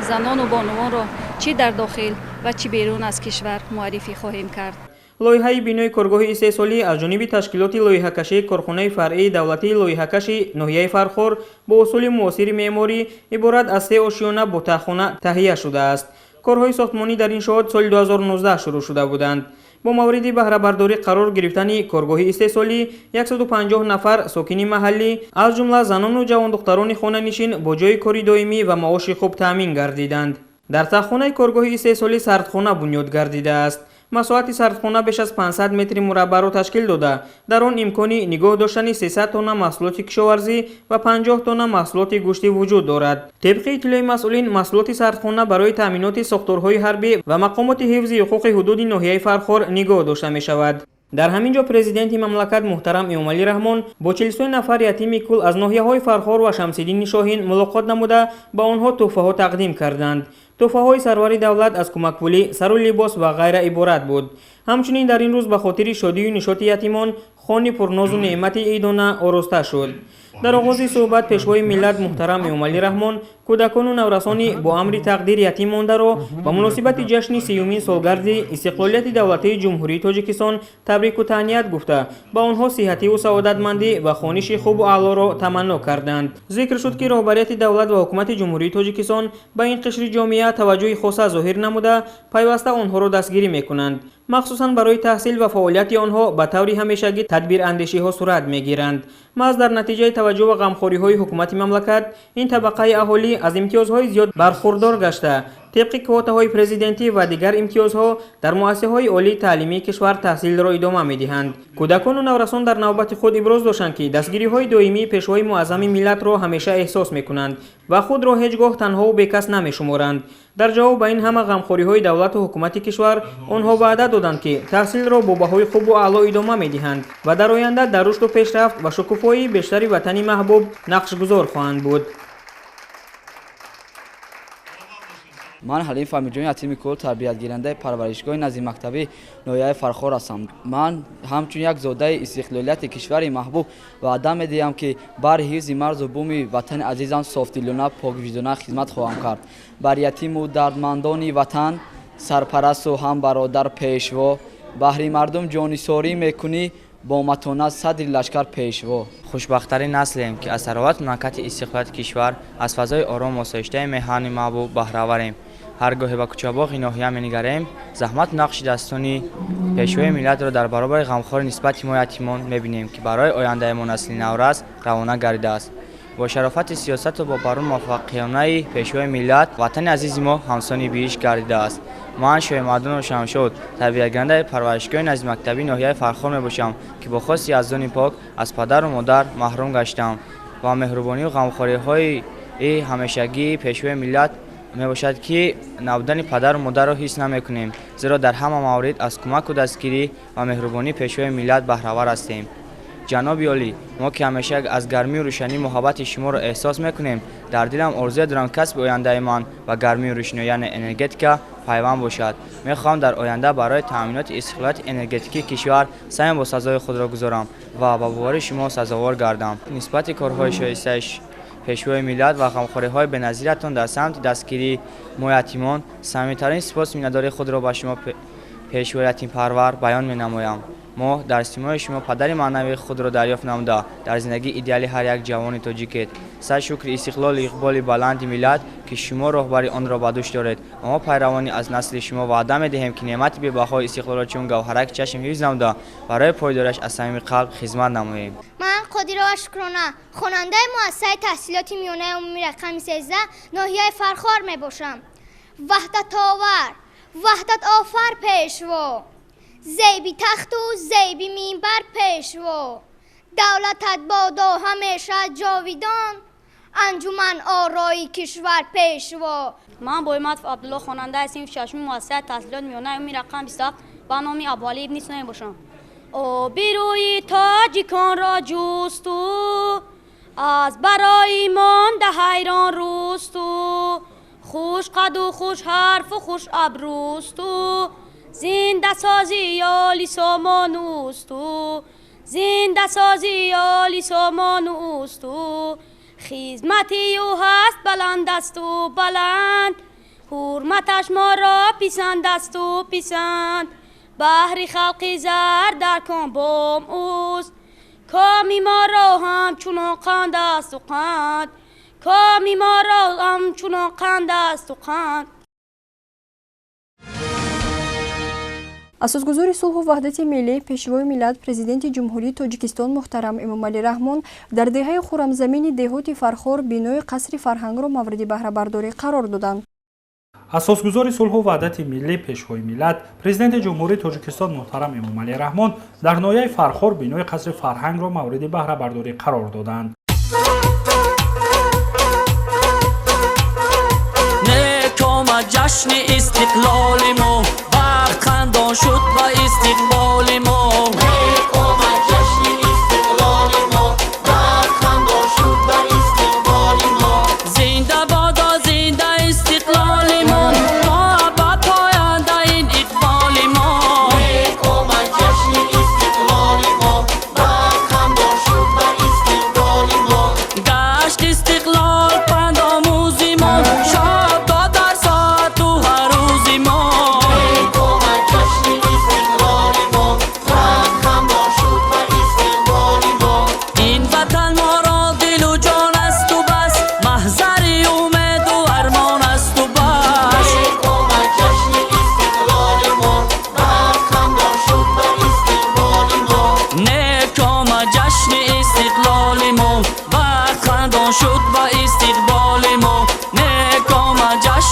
занону бонувонро чӣ дар дохил ва чӣ берун аз кишвар муаррифӣ хоҳем кард. лоиҳаи бинои коргоҳи истеҳсолӣ аз ҷониби ташкилоти лоиҳакашии корхонаи фаръии давлатии лоиҳакаши ноҳияи фархор бо усули муосири меъморӣ иборат аз 3 ошёна бо таххона таҳия шудааст. корҳои сохтмонӣ дар иншоот соли 2019 шурӯъ шуда буданд. бо мавриди баҳрабардорӣ қарор гирифтани коргоҳи истеҳсолӣ 150 нафар сокини маҳаллӣ аз ҷумла занону ҷавондухтарони хонанишин бо ҷои кори доимӣ ва маоши хуб таъмин гардиданд. дар таххонаи коргоҳи истеҳсолӣ сардхона бунёд гардидааст. масоҳати сардхона беш аз 500 метри мураббаъро ташкил дода дар он имкони нигоҳ доштани 300 тонна маҳсулоти кишоварзӣ ва 50 тонна маҳсулоти гӯшти вуҷуд дорад. тебқи иттилои масъулин маҳсулоти сардхона барои таъминоти сохторҳои ҳарбӣ ва мақомоти ҳифзи ҳуқуқи ҳудуди ноҳияи фархор нигоҳ дошта мешавад. дар ҳамин ҷо президенти мамлакат муҳтарам эмомалӣ раҳмон бо 43 нафар ятими кул аз ноҳияҳои фархор ва шамсиддини шоҳин мулоқот намуда ба онҳо тӯҳфаҳо тақдим карданд. тӯҳфаҳои сарвари давлат аз кӯмакпулӣ, сару либос ва ғайра иборат буд. ҳамчунин дар ин рӯз ба хотири шодию нишоти ятимон хони пурнозу неъмати идона ороста шуд. дар оғози суҳбат пешвои миллат муҳтарам эмомалӣ раҳмон кӯдакону наврасони бо амри тақдир ятим мондаро ба муносибати ҷашни 30-юмин солгарди истиқлолияти давлатии ҷумҳурии тоҷикистон табрику таҳният гуфта ба онҳо сиҳативу саодатмандӣ ва хониши хубу аълоро таманно карданд. зикр шуд ки роҳбарияти давлат ва ҳукумати ҷумҳурии тоҷикистон ба ин қишри ҷомеа таваҷҷӯҳи хоса зоҳир намуда пайваста онҳоро дастгирӣ мекунанд. махсусан барои таҳсил ва фаъолияти онҳо ба таври ҳамешагӣ тадбирандешиҳо сурат мегиранд. маҳз дар натиҷаи таваҷҷӯҳ ва ғамхориҳои ҳукумати мамлакат ин табақаи аҳолӣ аз имтиёзҳои зиёд бархурдор гашта طبق کвотаҳои президентӣ ва дигар имтиёзҳо дар муассисаҳои олии таълимии кишвар таҳсилро идома медиҳанд. кӯдакону наврасон дар навбати худ иброз доштанд ки дастгириҳои доимии пешвои муаззами миллатро ҳамеша эҳсос мекунанд ва худро ҳеҷ гоҳ танҳову бекас намешуморанд. дар ҷавоб ба ин ҳама ғамхориҳои давлату ҳукумати кишвар онҳо ваъда доданд ки таҳсилро бо баҳои хубу аъло идома медиҳанд ва дар оянда дар рушду пешрафт ва шукуфоии бештари ватани маҳбуб нақшгузор хоҳанд буд. ман ҳалим фаҳмиҷони ятими кул тарбиятгирандаи парваришгоҳи назди мактаби ноҳияи фархор ҳастам. ман ҳамчун як зодаи истиқлолияти кишвари маҳбуб ваъда медиҳам ки баъри ҳифзи марзу буми ватани азизам софдилона поквиҷдона хизмат хоҳам кард. бар ятиму дардмандони ватан сарпарасту ҳамбародар пешво баҳри мардум ҷонисорӣ мекунӣ бо матонат садри лашкар пешво. хушбахтарин наслем ки аз саровату накати истиқлолияти кишвар аз фазои ором осоиштаи меҳани маҳбуб баҳраварем. ҳар гоҳе ба кӯчабоғи ноҳия менигарем, заҳмату нақши дастони пешвои миллатро дар баробари ғамхори нисбати мо ятимон мебинем ки барои ояндаи мо насли наврас равона гардидааст. бо шарофати сиёсату бо барун муваффақиёнаи пешвои миллат ватани азизи мо ҳамсони бииш гардидааст. ман шоҳимардон рошаншод тарбиятгирандаи парваришгоҳи назди мактаби ноҳияи фархор мебошам ки бо хости яздони пок аз падару модар маҳрум гаштам ва меҳрубонию ғамхориҳои ҳамешагии пешвои миллат мебошад ки набудани падару модарро ҳис намекунем, зеро дар ҳама маврид аз кӯмаку дастгирӣ ва меҳрубонии пешвои миллат баҳравар ҳастем. ҷаноби олӣ, мо ки ҳамеша аз гармию рӯшании муҳаббати шуморо эҳсос мекунем, дар дилам орзуи дурангкасби ояндаи ман ва гармию рӯшноӣ яъне энергетика пайванд бошад. мехоҳам дар оянда барои таъминоти истиқлолияти энергетикии кишвар саъем бо сазои худро гузорам ва ба бовари шумо сазовор гардам. нисбати корҳои шоистаи пешвои миллат ва ғамхориҳои беназиратон дар самти дастгирии мо ятимон самимитарин сипосу миннатдории худро ба шумо пешвои ятимпарвар баён менамоям. мо дар истимои шумо падари маънавии худро дарёфт намуда дар зиндагии идеали ҳар як ҷавони тоҷикед. сад шукри истиқлолу иқболи баланди миллат ки шумо роҳбари онро ба дӯш доред ва мо пайравони аз насли шумо ваъда медиҳем ки неъмати бебаҳои истиқлолро чун гавҳараки чашм ҳифз намуда барои пойдориаш аз самими қалб хизмат намоем. ман қодирова шукрона хонандаи муассисаи таҳсилоти миёнаи умумии рақами 13 ноҳияи фархор мебошам. ваҳдатовар ваҳдатофар пешво зейби тахту зейби минбар пешво давлатат бодо ҳамеша ҷовидон анҷуман орои кишвар пешво. ман боиматов абдулло хонандаи синфи шашуми муассисаи таҳсилоти миёнаи умумии рақами 27 ба номи абуалӣ ибни сина мебошам. обирӯи тоҷиконро ҷусту аз бароимон дар ҳайрон рӯсту хуш қаду хуш ҳарфу хуш абрӯсту зиндасози ёли сомонусту зиндасози ёли сомонусту хизмати ӯ ҳаст баландасту баланд ҳурматаш моро писандасту писанд баҳри халқи зар дар кон бом уст коми моро ҳамчунон қанд асту қанд коми моро ҳамчунон қанд асту қанд. асосгузори сулҳу ваҳдати миллӣ пешвои миллат президенти ҷумҳурии тоҷикистон муҳтарам эмомалӣ раҳмон дар деҳаи хуррамзамини деҳоти фархор бинои қасри фарҳангро мавриди баҳрабардорӣ қарор доданд. асосгузори сулҳу ваҳдати миллӣ пешвои миллат президенти ҷумҳурии тоҷикистон муҳтарам эмомалӣ раҳмон дар ноҳияи фархор бинои қасри фарҳангро мавриди баҳрабардорӣ қарор доданд. некомад ҷашни истиқлоли мо вақт хандон шуд ва истиқболи мо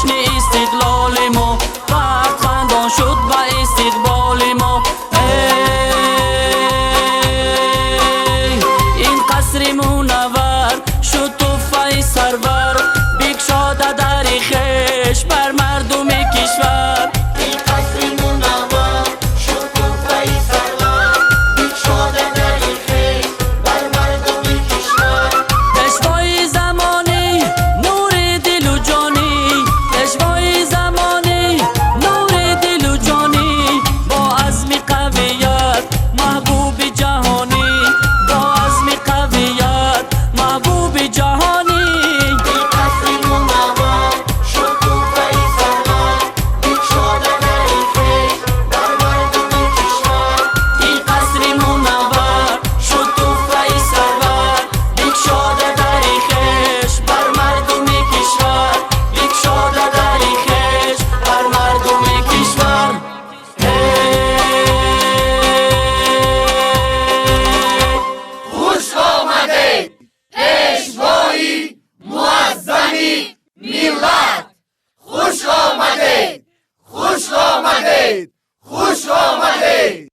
جشن استقلال ما فرد خندان شد با استقبال ما این قصر منور شد تحفه سرور بگشاده در خویش بر مردم کشور این قصر منور شد تحفه سرور بگشاده در خویش بر مردم کشور پشوای زمانی نور دل و جانی پشوای زمانی نور دل و جانی با عزم قویت محبوب جهانی با عزم قویت محبوب جهانی این قصر منور شد تحفه سرور بگشاده در خویش بر مردم کشور این قصر منور شد تحفه سرور بگشاده در خویش بر مردم کشور بگشاده در خویش بر مردم کشور خوش آمدید پیشوای معظمی ملت خوش آمدید خوش آمدید خوش آمدید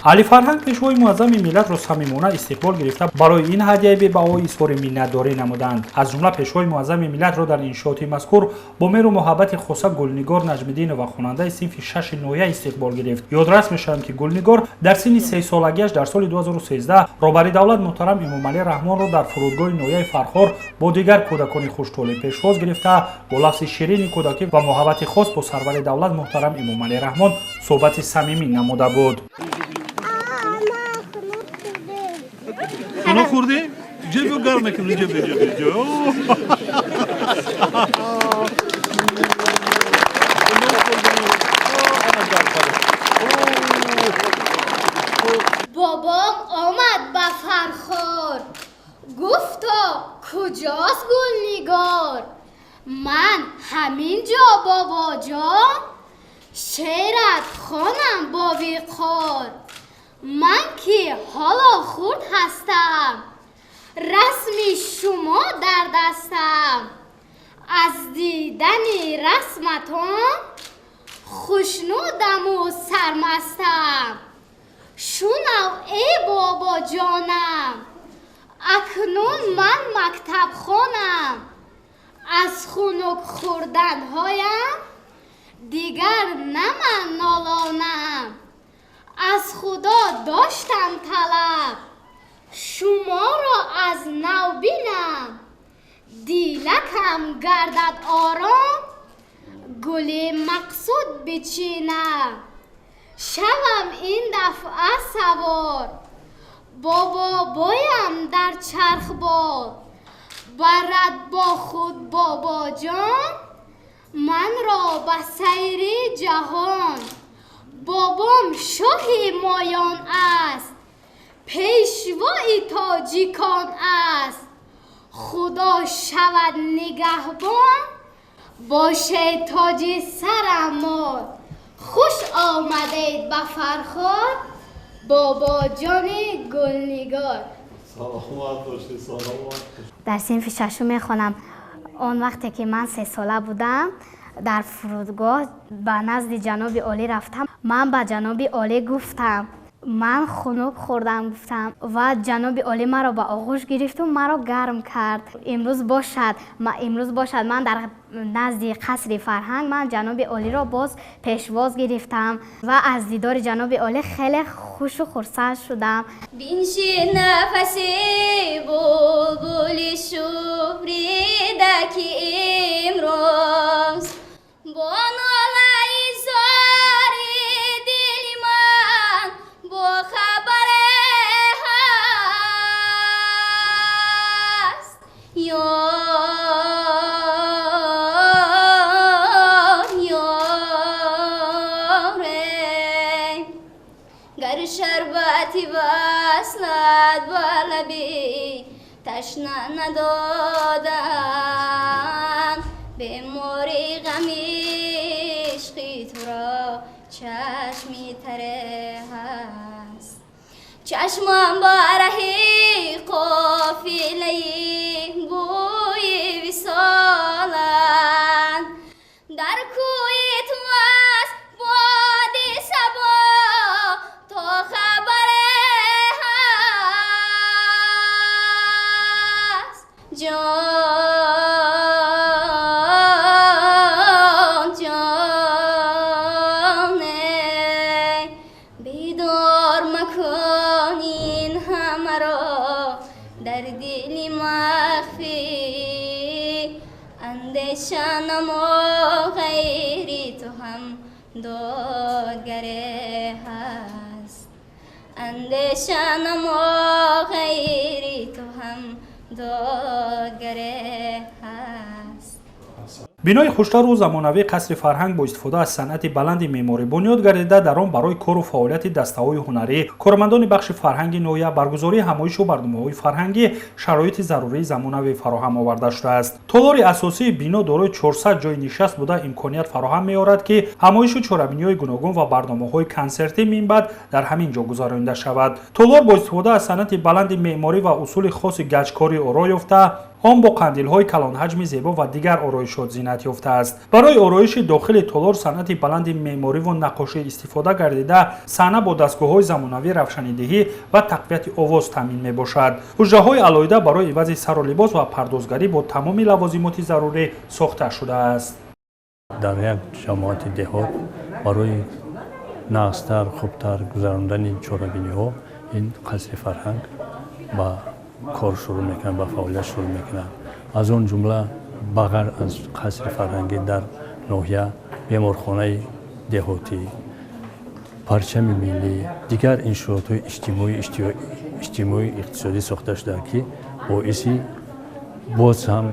علی فرهنگ пешвои муаззами миллатро самимона истиқбол гирифта барои ин ҳадияи бебаҳо изҳори миннатдорӣ намуданд. Аз ҷумла пешвои муаззами миллатро дар иншооти мазкур бо меҳру муҳаббати хоса Гулнигор Наҷмиддинова хонандаи синфи 6 ноҳия истиқбол гирифт. Ёдрас мешавем ки Гулнигор дар синни 30-солагиаш дар соли 2013 роҳбари давлат муҳтарам Эмомалӣ Раҳмонро дар фурудгоҳи ноҳияи Фархор бо дигар кӯдакони хуштолиб пешвоз гирифта бо лафзи ширини кӯдакӣ ва муҳаббати хос бо сарвари давлат муҳтарам Эмомалӣ Раҳмон суҳбати самимӣ намуда буд. Onu kurdu, cebi garmek cebi. بابام آمد به فرخار گفتا کجاست گلنگار من همینجا بابا جان شعرت خوانم با وقار من که حالا خورد هستم رسمی شما در دستم از دیدن رسمتان خوشنودم و سرمستم شنو ای بابا جانم اکنون من مکتب خانم از خنک خوردن هایم دیگر نه من نالانم از خدا داشتم طلب شما را از نو بینم دیلکم گردد آرام گل مقصود بچینم شوم این دفعه سوار بابا بایم در چرخ باد برد با خود بابا جان من را به سیر جهان بابام شاهی مایان است پیشوای تاجیکان است خدا شود نگهبان باشه تاج سرم ما خوش آمدید به فرخار بابا جان گلنگار. در صنف ششم میخوانم. آن وقتی که من 3 ساله بودم در فرودگاه به نزد جناب عالی رفتم. من به جناب عالی گفتم من خنک خوردم گفتم و جناب عالی مرا به آغوش گرفت و مرا گرم کرد. امروز باشد من در نزد قصر فرهنگ من جناب عالی را باز پیشواز گرفتم و از دیدار جناب عالی خیلی خوش و خرسند شدم. بینشی نفسی بلبلی شوریده که امروز با نالای زاری دل من با خبر هست گر شربتی وصلت بر لبی تشنه ندادن به موری غمی عشقی تو را چشمی تره هست چشمم بارهی جان جان بیدار مکن این همه را در دل مخفی اندیشه نما غیری تو هم دادگره هست اندیشه نما غیری تو هم دادگره هست. бинои хуштару замонавии қасри фарҳанг бо истифода аз санъати баланди меъморӣ бунёд гардида дар он барои кору фаъолияти дастаҳои ҳунарӣ кормандони бахши фарҳанги ноҳия баргузории ҳамоишу барномаҳои фарҳангӣ шароити зарурии замонавӣ фароҳам оварда шудааст. толори асосии бино дорои 400 ҷойи нишаст буда имконият фароҳам меорад ки ҳамоишу чорабиниҳои гуногун ва барномаҳои консертӣ минбаъд дар ҳамин ҷо гузаронида шавад. толор бо истифода аз санъати баланди меъморӣ ва усули хоси гаҷкорӣ оро ёфта он бо қандилҳои калонҳаҷми зебо ва дигар ороишот зинат ёфтааст. барои ороиши дохили толор санъати баланди меъмориву наққошӣ истифода гардида саҳна бо дастгоҳҳои замонавӣ равшанидиҳӣ ва тақвияти овоз таъмин мебошад. ҳуҷраҳои алоҳида барои ивази сару либос ва пардозгарӣ бо тамоми лавозимоти зарурӣ сохта шудааст. дар як ҷамоати деҳот барои нағзтар хубтар гузарондани чорабиниҳо ин қасри фарҳанг ба кор шурӯъ мекунанд, ба фаъолият шурӯъ мекунанд. аз он ҷумла бағар аз қасри фарҳангӣ дар ноҳия беморхонаи деҳотӣ, парчами миллӣ, дигар иншоотҳои иҷтимоӣ иқтисодӣ сохта шуданд ки боиси боз ҳам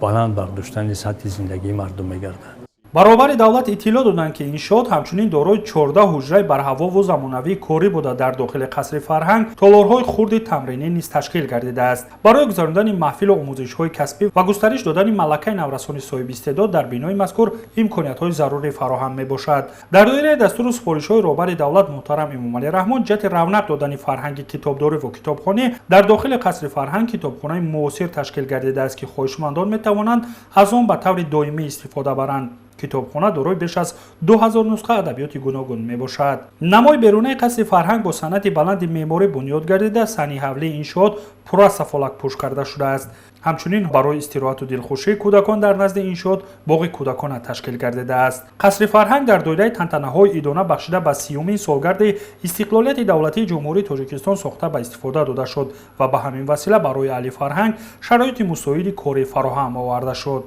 баланд бардоштани сатҳи зиндагии мардум мегардад. баробари давлат иттилоъ доданд ки иншоот ҳамчунин дорои 14 ҳуҷраи барҳавову замонавии корӣ буда дар дохили қасри фарҳанг толорҳои хурди тамринӣ низ ташкил гардидааст. барои гузарондани маҳфилу омӯзишҳои касбӣ ва густариш додани малакаи наврасони соҳибистеъдод дар бинои мазкур имкониятҳои зарурӣ фароҳам мебошад. дар доираи дастуру супоришҳои роҳбари давлат муҳтарам Эмомалӣ Раҳмон ҷиҳати равнақ додани фарҳанги китобдориву китобхонӣ дар дохили қасри фарҳанг китобхонаи муосир ташкил гардидааст ки хоҳишмандон метавонанд аз он ба таври доимӣ истифода баранд. китобхона дорои беш аз 2000 нусха адабиёти гуногун мебошад. намои берунаи қасри фарҳанг бо санъати баланди меъморӣ бунёд гардида саҳни ҳавлии иншоот пур аз сафолак пӯш карда шудааст. ҳамчунин барои истироҳату дилхушии кӯдакон дар назди иншоот боғи кӯдакона ташкил гардидааст. қасри фарҳанг дар доираи тантанаҳои идона бахшида ба 30-умин солгарди истиқлолияти давлатии ҷумҳурии Тоҷикистон сохта ба истифода дода шуд ва ба ҳамин васила барои аҳли фарҳанг шароити мусоиди корӣ фароҳам оварда шуд.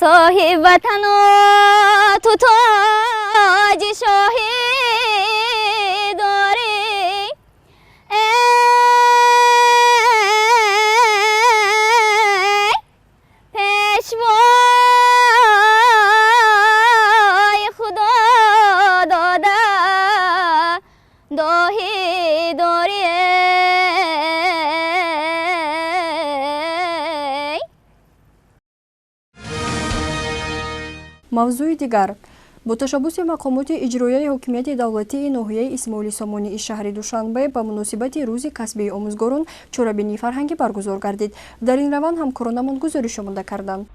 صاحب وطن تو تاج شاهی داری پیشوای خدا داده داهی داری мавзӯи дигар бо ташаббуси мақомоти иҷроияи ҳокимияти давлатии ноҳияи исмоили сомонии шаҳри душанбе ба муносибати рӯзи касбии омӯзгорон чорабинии фарҳангӣ баргузор гардид. дар ин раванд ҳамкоронамон гузориш омода карданд.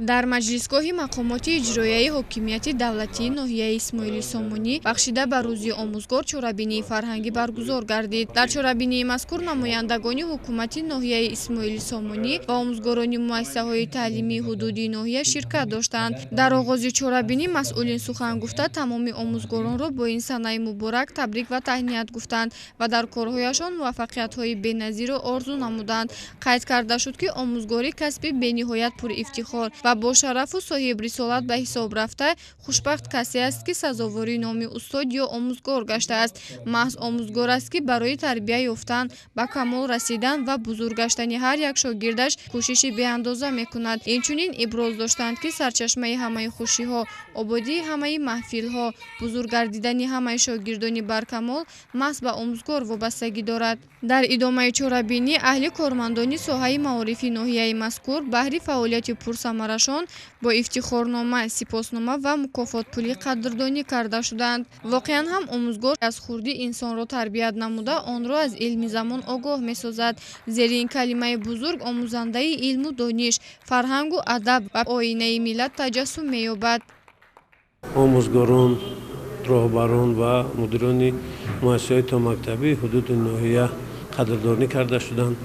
дар маҷлисгоҳи мақомоти иҷроияи ҳокимияти давлатии ноҳияи исмоили сомонӣ бахшида ба рӯзи омӯзгор чорабинии фарҳангӣ баргузор гардид. дар чорабинии мазкур намояндагони ҳукумати ноҳияи исмоили сомонӣ ва омӯзгорони муассисаҳои таълимии ҳудудии ноҳия ширкат доштанд. дар оғози чорабинӣ масъулин сухан гуфта тамоми омӯзгоронро бо ин санаи муборак табрик ва таҳният гуфтанд ва дар корҳояшон муваффақиятҳои беназиро орзу намуданд. қайд карда шуд ки омӯзгори касби бениҳоят пурифтихор ва бо шарафу соҳиб рисолат ба ҳисоб рафта хушбахт касе аст ки сазовори номи устод ё омӯзгор гаштааст. маҳз омӯзгор аст ки барои тарбия ёфтан, ба камол расидан ва бузург гаштани ҳар як шогирдаш кӯшиши беандоза мекунад. инчунин иброз доштанд ки сарчашмаи ҳамаи хушиҳо, ободии ҳамаи маҳфилҳо, бузург гардидани ҳамаи шогирдони баркамол маҳз ба омӯзгор вобастагӣ дорад. дар идомаи чорабинӣ аҳли кормандони соҳаи маорифи ноҳияи мазкур баҳри фаъолияти пурсамарашон бо ифтихорнома, сипоснома ва мукофотпулӣ қадрдонӣ карда шуданд. воқеан ҳам омӯзгор аз хурдӣ инсонро тарбият намуда онро аз илми замон огоҳ месозад. зери ин калимаи бузург омӯзандаи илму дониш, фарҳангу адаб ва оинаи миллат таҷассум меёбад. омӯзгорон, роҳбарон ва мудирони муассисаҳои томактабии ҳудуди ноҳия қадрдонӣ карда шуданд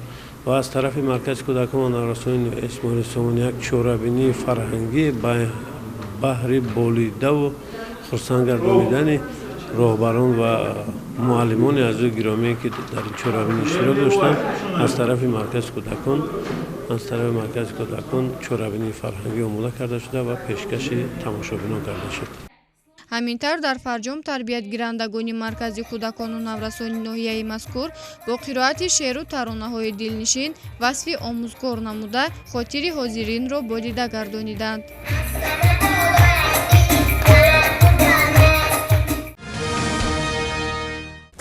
ва аз тарафи маркази кӯдакон ва наврасони исмоили сомони як чорабинии фарҳангӣ ба баҳри болидаву хурсанд гардонидани роҳбарон ва муаллимони азизи гиромие ки дар ин чорабинӣ иштирок доштанд аз тарафи маркази кӯдакон чорабинии фарҳангӣ омода карда шуда ва пешкаши тамошобинон карда шуд. ҳаминтар дар фарҷом тарбиятгирандагони маркази кӯдакону наврасони ноҳияи мазкур бо қироати шеъру таронаҳои дилнишин васфи омӯзгор намуда хотири ҳозиринро бодида гардониданд.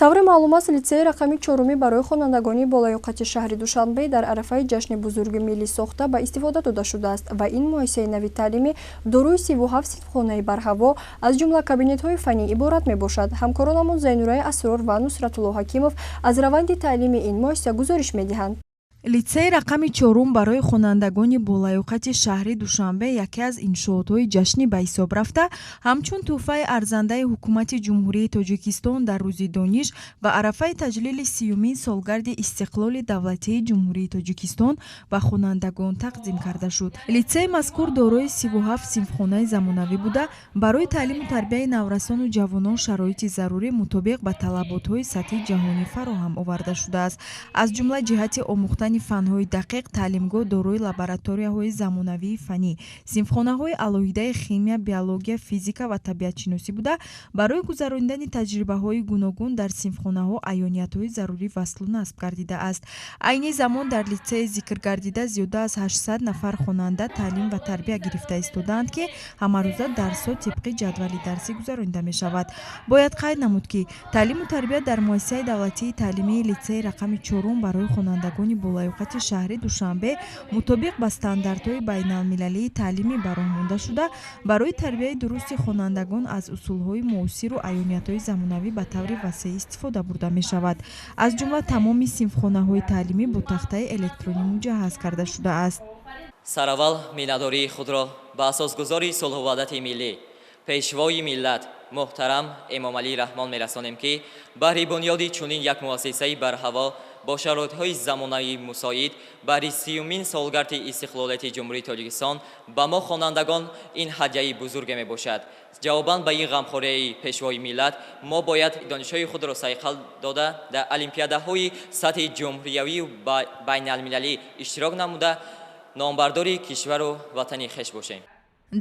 тавре маълум аст, литсеи рақами 4 барои хонандагони болоёқати шаҳри Душанбе дар арафаи ҷашни бузурги миллӣ сохта ба истифода дода шудааст ва ин муассисаи нави таълимӣ дорои 37 синфхонаи барҳаво аз ҷумла кабинетҳои фаннӣ иборат мебошад. ҳамкоронамон Зайнурай Асрор ва Нусратулло Ҳакимов аз раванди таълими ин муассиса гузориш медиҳанд. литсеи рақами 4 барои хонандагони болоёқати шаҳри Душанбе яке аз иншоотҳои ҷашнӣ ба ҳисоб рафта, ҳамчун тӯҳфаи арзандаи ҳукумати ҷумҳурии Тоҷикистон дар рӯзи дониш ва арафаи таҷлили 30-юмин солгарди истиқлоли давлатии ҷумҳурии Тоҷикистон ба хонандагон тақдим карда шуд. литсеи мазкур дорои 37 синфхонаи замонавӣ буда, барои таълиму тарбияи наврасону ҷавонон шароити зарурӣ мутобиқ ба талаботҳои сатҳи ҷаҳонӣ фароҳам оварда шудааст. аз ҷумла ҷиҳати омӯхтани фанҳои дақиқ, таълимгоҳ дорои лабораторияҳои замонавии фанӣ, синфхонаҳои алоҳидаи химия, биология, физика ва табиатшиносӣ буда, барои гузарондани таҷрибаҳои гуногун дар синфхонаҳо аёниятҳои зарурӣ васлу насб гардидааст. айни замон дар литсее зикргардида зиёда аз 800 нафар хонанда таълим ва тарбия гирифта истодаанд ки ҳамарӯза дарсҳо тибқи ҷадвали дарсӣ гузаронида мешавад. бояд қайд намуд ки таълиму тарбия дар муассисаи давлатии таълимии литсеи рақами 4 барои хонандагони болоёқати шаҳри Душанбе мутобиқ ба стандартҳои байналмилалии таълимӣ бароҳ монда шуда, барои тарбияи дурусти хонандагон аз усулҳои муосиру аёниятҳои замонавӣ ба таври васеъ истифода бурда мешавад. аз ҷумла тамоми синфхонаҳои таълимӣ бо тахтаи электронӣ муҷаҳҳаз карда шудааст. сараввал миннатдории худро ба асосгузори сулҳу ваҳдати миллӣ, пешвои миллат муҳтарам Эмомалӣ Раҳмон мерасонем ки баҳри бунёди чунин як муассисаи барҳаво бо шароитҳои замонавӣ мусоид баҳри 30-юмин солгарди истиқлолияти ҷумҳурии Тоҷикистон ба мо хонандагон ин ҳадияи бузурге мебошад. ҷавобан ба ин ғамхории пешвои миллат мо бояд донишҳои худро сайқал дода дар олимпиадаҳои сатҳи ҷумҳуриявию байналмилалӣ иштирок намуда номбардори кишвару ватани хеш бошем.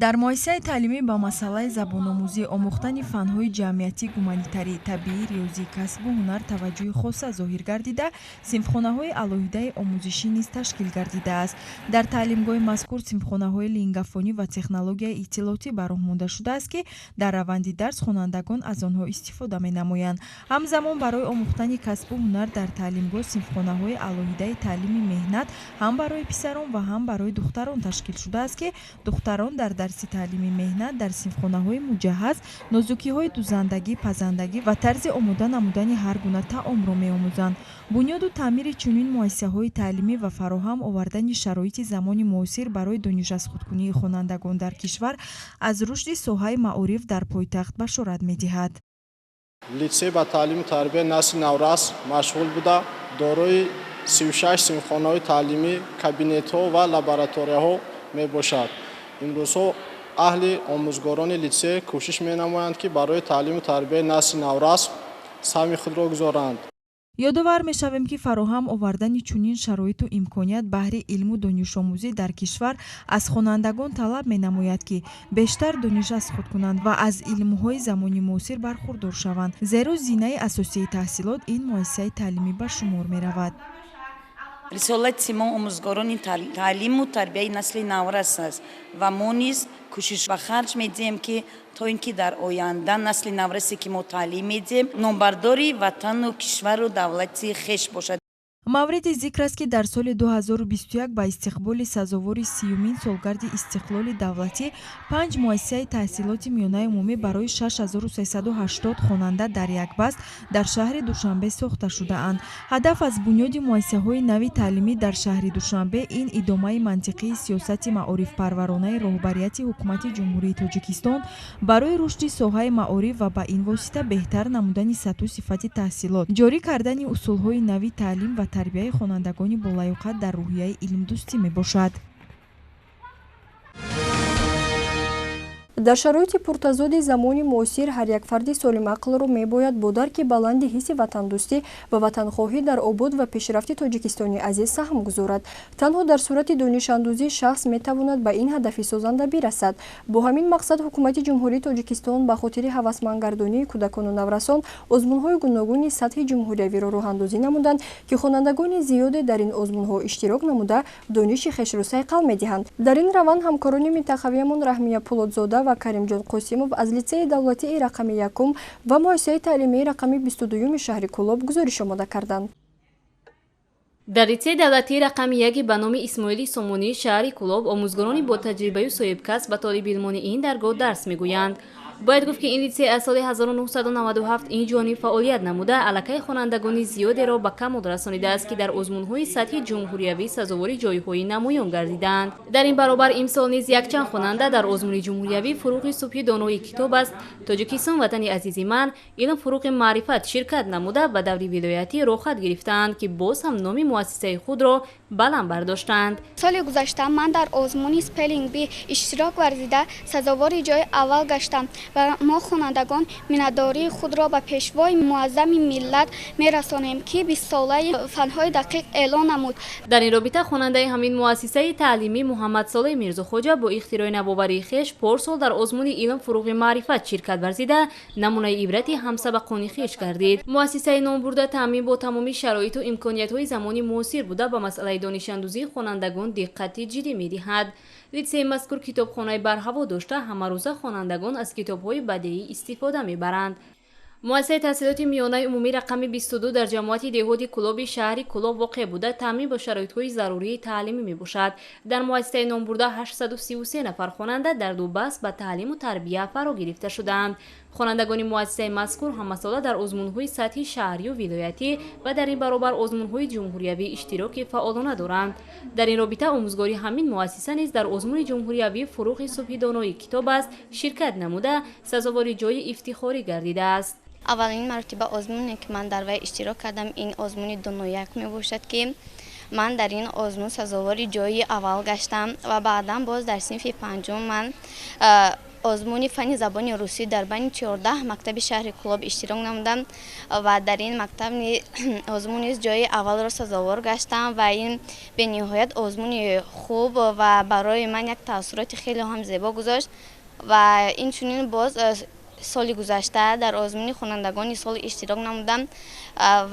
дар муассисаи таълимӣ ба масъалаи забономӯзӣ, омӯхтани фанҳои ҷамъиятӣ, гуманитарӣ, табиӣ, риёзӣ, касбу ҳунар таваҷҷӯҳи хоса зоҳир гардида, синфхонаҳои алоҳидаи омӯзишӣ низ ташкил гардидааст. дар таълимгоҳи мазкур синфхонаҳои лингафонӣ ва технологияи иттилоотӣ бароҳ монда шудааст ки дар раванди дарс хонандагон аз онҳо истифода менамоянд. ҳамзамон барои омӯхтани касбу ҳунар дар таълимгоҳ синфхонаҳои алоҳидаи таълими меҳнат ҳам барои писарон ва ҳам барои духтарон ташкил шудааст ки духтарон дар дарси таълими меҳнат дар синфхонаҳои муҷаҳҳаз нозукиҳои дузандагӣ, пазандагӣ ва тарзи омода намудани ҳар гуна таомро меомӯзанд. бунёду таъмири чунин муассисаҳои таълимӣ ва фароҳам овардани шароити замони муосир барои донишазхудкунии хонандагон дар кишвар аз рушди соҳаи маориф дар пойтахт башорат медиҳад. литсей ба таълиму тарбияи насли наврас машғул буда, дорои 36 синфхонаҳои таълимӣ, кабинетҳо ва лабораторияҳо мебошад. имрӯзҳо аҳли омӯзгорони литсей кӯшиш менамоянд ки барои таълиму тарбияи насли наврас саҳми худро гузоранд. ёдовар мешавем ки фароҳам овардани чунин шароиту имконият баҳри илму донишомӯзӣ дар кишвар аз хонандагон талаб менамояд ки бештар донишазхуд кунанд ва аз илмҳои замони муосир бархурдор шаванд, зеро зинаи асосии таҳсилот ин муассисаи таълимӣ ба шумор меравад. рисолати мо омӯзгорони таълиму тарбияи насли наврас аст ва мо низ кӯшиш ба харҷ медиҳем ки то ин ки дар оянда насли наврасе ки мо таълим медиҳем номбардори ватану кишвару давлати хеш бошад. мавриди зикр аст ки дар соли 2021 ба истиқболи сазовори 30-юмин солгарди истиқлоли давлатӣ 5 муассисаи таҳсилоти миёнаи умумӣ барои 6380 хонанда дар якбаст дар шаҳри Душанбе сохта шудаанд. ҳадаф аз бунёди муассисаҳои нави таълимӣ дар шаҳри Душанбе ин идомаи мантиқии сиёсати маорифпарваронаи роҳбарияти ҳукумати ҷумҳурии Тоҷикистон барои рушди соҳаи маориф ва ба ин восита беҳтар намудани сатҳу сифати таҳсилот, ҷорӣ кардани усулҳои нави таълим ва тарбияи хонандагони болаюқат дар рӯҳияи илмдӯстӣ мебошад. дар шароити пуртазоди замони муосир ҳар як фарди солимақлро мебояд бо дарки баланди ҳисси ватандӯстӣ ва ватанхоҳӣ дар обод ва пешрафти тоҷикистони азиз саҳм гузорад. Танҳо дар сурати донишандӯзӣ шахс метавонад ба ин ҳадафи созанда бирасад. Бо ҳамин мақсад ҳукумати ҷумҳурии Тоҷикистон ба хотири ҳавасмандгардонии кӯдакону наврасон озмунҳои гуногуни сатҳи ҷумҳуриявиро роҳандозӣ намуданд, ки хонандагони зиёде дар ин озмунҳо иштирок намуда дониши хешро сайқал медиҳанд. Дар ин раванд ҳамкорони минтақавиямон Раҳмия Пулотзода ва Каримҷон Қосимов аз лицеи давлатии рақами 1 ва муассисаи таълимии рақами 22 шаҳри Кӯлоб гузориш омода карданд. дар лицеи давлатии рақами 1 ба номи Исмоили Сомонии шаҳри Кӯлоб омӯзгорони бо таҷрибаю соҳибкасб ба толибилмони ин даргоҳ дарс мегӯянд. Бояд гуфт ки ин лицей аз соли 1997 ин ҷониб фаъолият намуда аллакай хонандагони зиёдеро ба камол расонидааст, ки дар озмунҳои сатҳи ҷумҳуриявӣ сазовори ҷойҳои намоён гардиданд. дар ин баробар имсол низ якчанд хонанда дар озмуни ҷумҳуриявӣ фуруғи субҳи донои китоб аст, Тоҷикистон ватани азизи ман, илм фуруғи маърифат ширкат намуда ба даври вилоятӣ рохат гирифтанд, ки боз ҳам номи муассисаи худро баланд бардоштанд. соли гузашта ман дар озмуни спелинг би иштирок варзида сазовори ҷои аввал гаштам ва мо хонандагон миннатдории худро ба пешвои муаззами миллат мерасонем, ки 20 солаи фанҳои дақиқ эълон намуд. дар ин робита хонандаи ҳамин муассисаи таълимӣ Муҳаммад Солеҳ Мирзохоҷа бо ихтирои навоварии хеш порсол дар озмуни илм фуруғи маърифат ширкат варзида намунаи ибрати ҳамсабақони хеш гардид. муассисаи номбурда таъмин бо тамоми шароиту имкониятҳои замони муосир буда ба масъалаи донишандӯзии хонандагон диққати ҷиддӣ медиҳад. лицеи мазкур китобхонаи барҳаво дошта ҳамарӯза хонандагон аз китобҳои бадеӣ истифода мебаранд. муассисаи таҳсилоти миёнаи умумӣ рақами 22 дар ҷамоати деҳоти Кӯлоби шаҳри Кӯлоб воқеъ буда таъмин ба шароитҳои зарурии таълимӣ мебошад. дар муассисаи номбурда 833 нафар хонанда дар ду баҳс ба таълиму тарбия фаро гирифта шуданд. хонандагони муассисаи мазкур ҳамасола дар озмунҳои сатҳи шаҳрию вилоятӣ ва дар ин баробар озмунҳои ҷумҳуриявӣ иштироки фаъолона доранд. дар ин робита омӯзгори ҳамин муассиса низ дар озмуни ҷумҳуриявӣ фуруғи субҳи донои китоб аст ширкат намуда сазовори ҷои ифтихорӣ гардидааст. аввалин маротиба озмуне ки ман дар вай иштирок кардам ин озмуни дунояк мебошад, ки ман дар ин озмун сазовори ҷои аввал гаштам ва баъдан боз дар синфи 5 ман озмуни фани забони русӣ дар байни 14 мактаби шаҳри Кӯлоб иштирок намудам ва дар ин мактаб озмун низ ҷои аввалро сазовор гаштам ва ин бениҳоят озмуни хуб ва барои ман як таъссуроти хеле ҳам зебо гузошт ва инчунин боз соли гузашта дар озмуни хонандагони сол иштирок намудам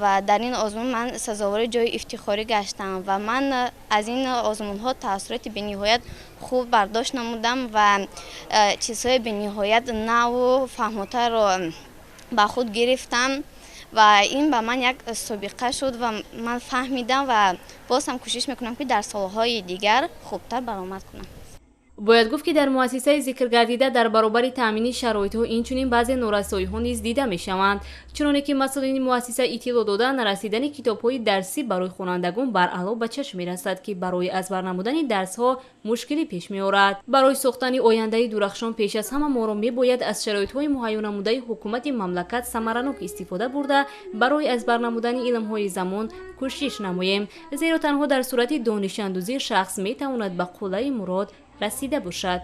ва дар ин озмун ман сазовори ҷои ифтихорӣ гаштам ва ман аз ин озмунҳо таассуроти бениҳоят хуб бардошт намудам ва чизҳои бениҳоят наву фаҳмотаро ба худ гирифтам ва ин ба ман як собиқа шуд ва ман фаҳмидам ва боз ҳам кӯшиш мекунам ки дар солҳои дигар хубтар баромад кунам. бояд гуфт ки дар муассисаи зикр гардида дар баробари таъмини шароитҳо инчунин баъзе норасоиҳо низ дида мешаванд, чуноне ки масъулини муассиса иттилоъ дода нарасидани китобҳои дарсӣ барои хонандагон баръало ба чашм мерасад, ки барои азбар намудани дарсҳо мушкилӣ пеш меорад. барои сохтани ояндаи дурахшон пеш аз ҳама моро мебояд аз шароитҳои муҳайё намудаи ҳукумати мамлакат самаранок истифода бурда барои азбар намудани илмҳои замон кӯшиш намоем, зеро танҳо дар сурати донишандӯзӣ шахс метавонад ба қуллаи мурод расида бошад.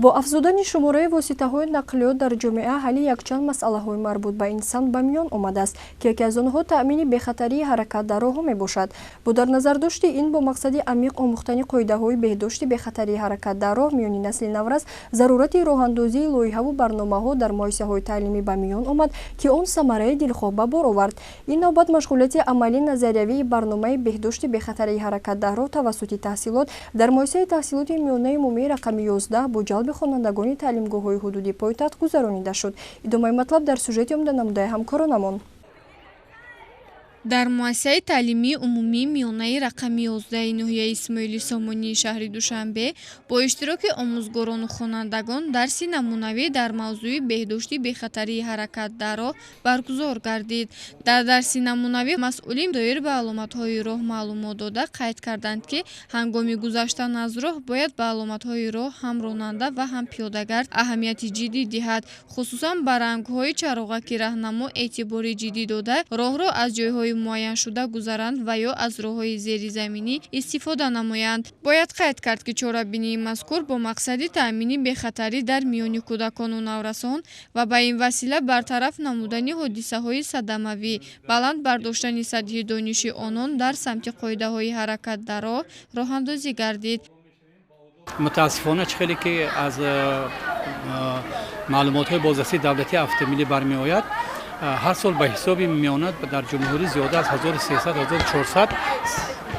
бо афзудани шумораи воситаҳои нақлиёт дар ҷомеа ҳалли якчанд масъалаҳои марбут ба инсон ба миён омадааст, ки яке аз онҳо таъмини бехатарии ҳаракат дар роҳҳо мебошад. бо дар назардошти ин бо мақсади амиқ омӯхтани қоидаҳои беҳдошти бехатарии ҳаракат дар роҳ миёни насли наврас зарурати роҳандозии лоиҳаву барномаҳо дар муассисаҳои таълимӣ ба миён омад, ки он самараи дилхоҳ ба бор овард. ин навбат машғулияти амалии назариявии барномаи беҳдошти бехатарии ҳаракат дар роҳ тавассути таҳсилот дар муассисаи таҳсилоти миёнаи умумии рақами 11 бо ҷалби хонандагони таълимгоҳҳои ҳудудии пойтахт гузаронида шуд. идомаи матлаб дар сюжети омада намудаи ҳамкоронамон. дар муассисаи таълимии умумии миёнаи рақами 11 ноҳияи исмоили сомонии шаҳри душанбе бо иштироки омӯзгорону хонандагон дарси намунавӣ дар мавзӯи беҳдошти бехатарии ҳаракат дар роҳ баргузор гардид. дар дарси намунавӣ масъулин доир ба аломатҳои роҳ маълумот дода қайд карданд ки ҳангоми гузаштан аз роҳ бояд ба аломатҳои роҳ ҳам ронанда ва ҳам пиёдагард аҳамияти ҷиддӣ диҳад, хусусан ба рангҳои чароғаки раҳнамо эътибори ҷиддӣ дода роҳро аз ҷойҳои муайяншуда гузаранд ва ё аз роҳҳои зеризаминӣ истифода намоянд. бояд қайд кард ки чорабинии мазкур бо мақсади таъмини бехатарӣ дар миёни кӯдакону наврасон ва ба ин васила бартараф намудани ҳодисаҳои садамавӣ, баланд бардоштани сатҳи дониши онон дар самти қоидаҳои ҳаракат дар роҳ роҳандозӣ гардид. متاسفانه چخیلی که از معلومات های بازرسی دولتی автомобили برمیآید هر سال به حساب میآید در جمهوری زیاده از 1300-1400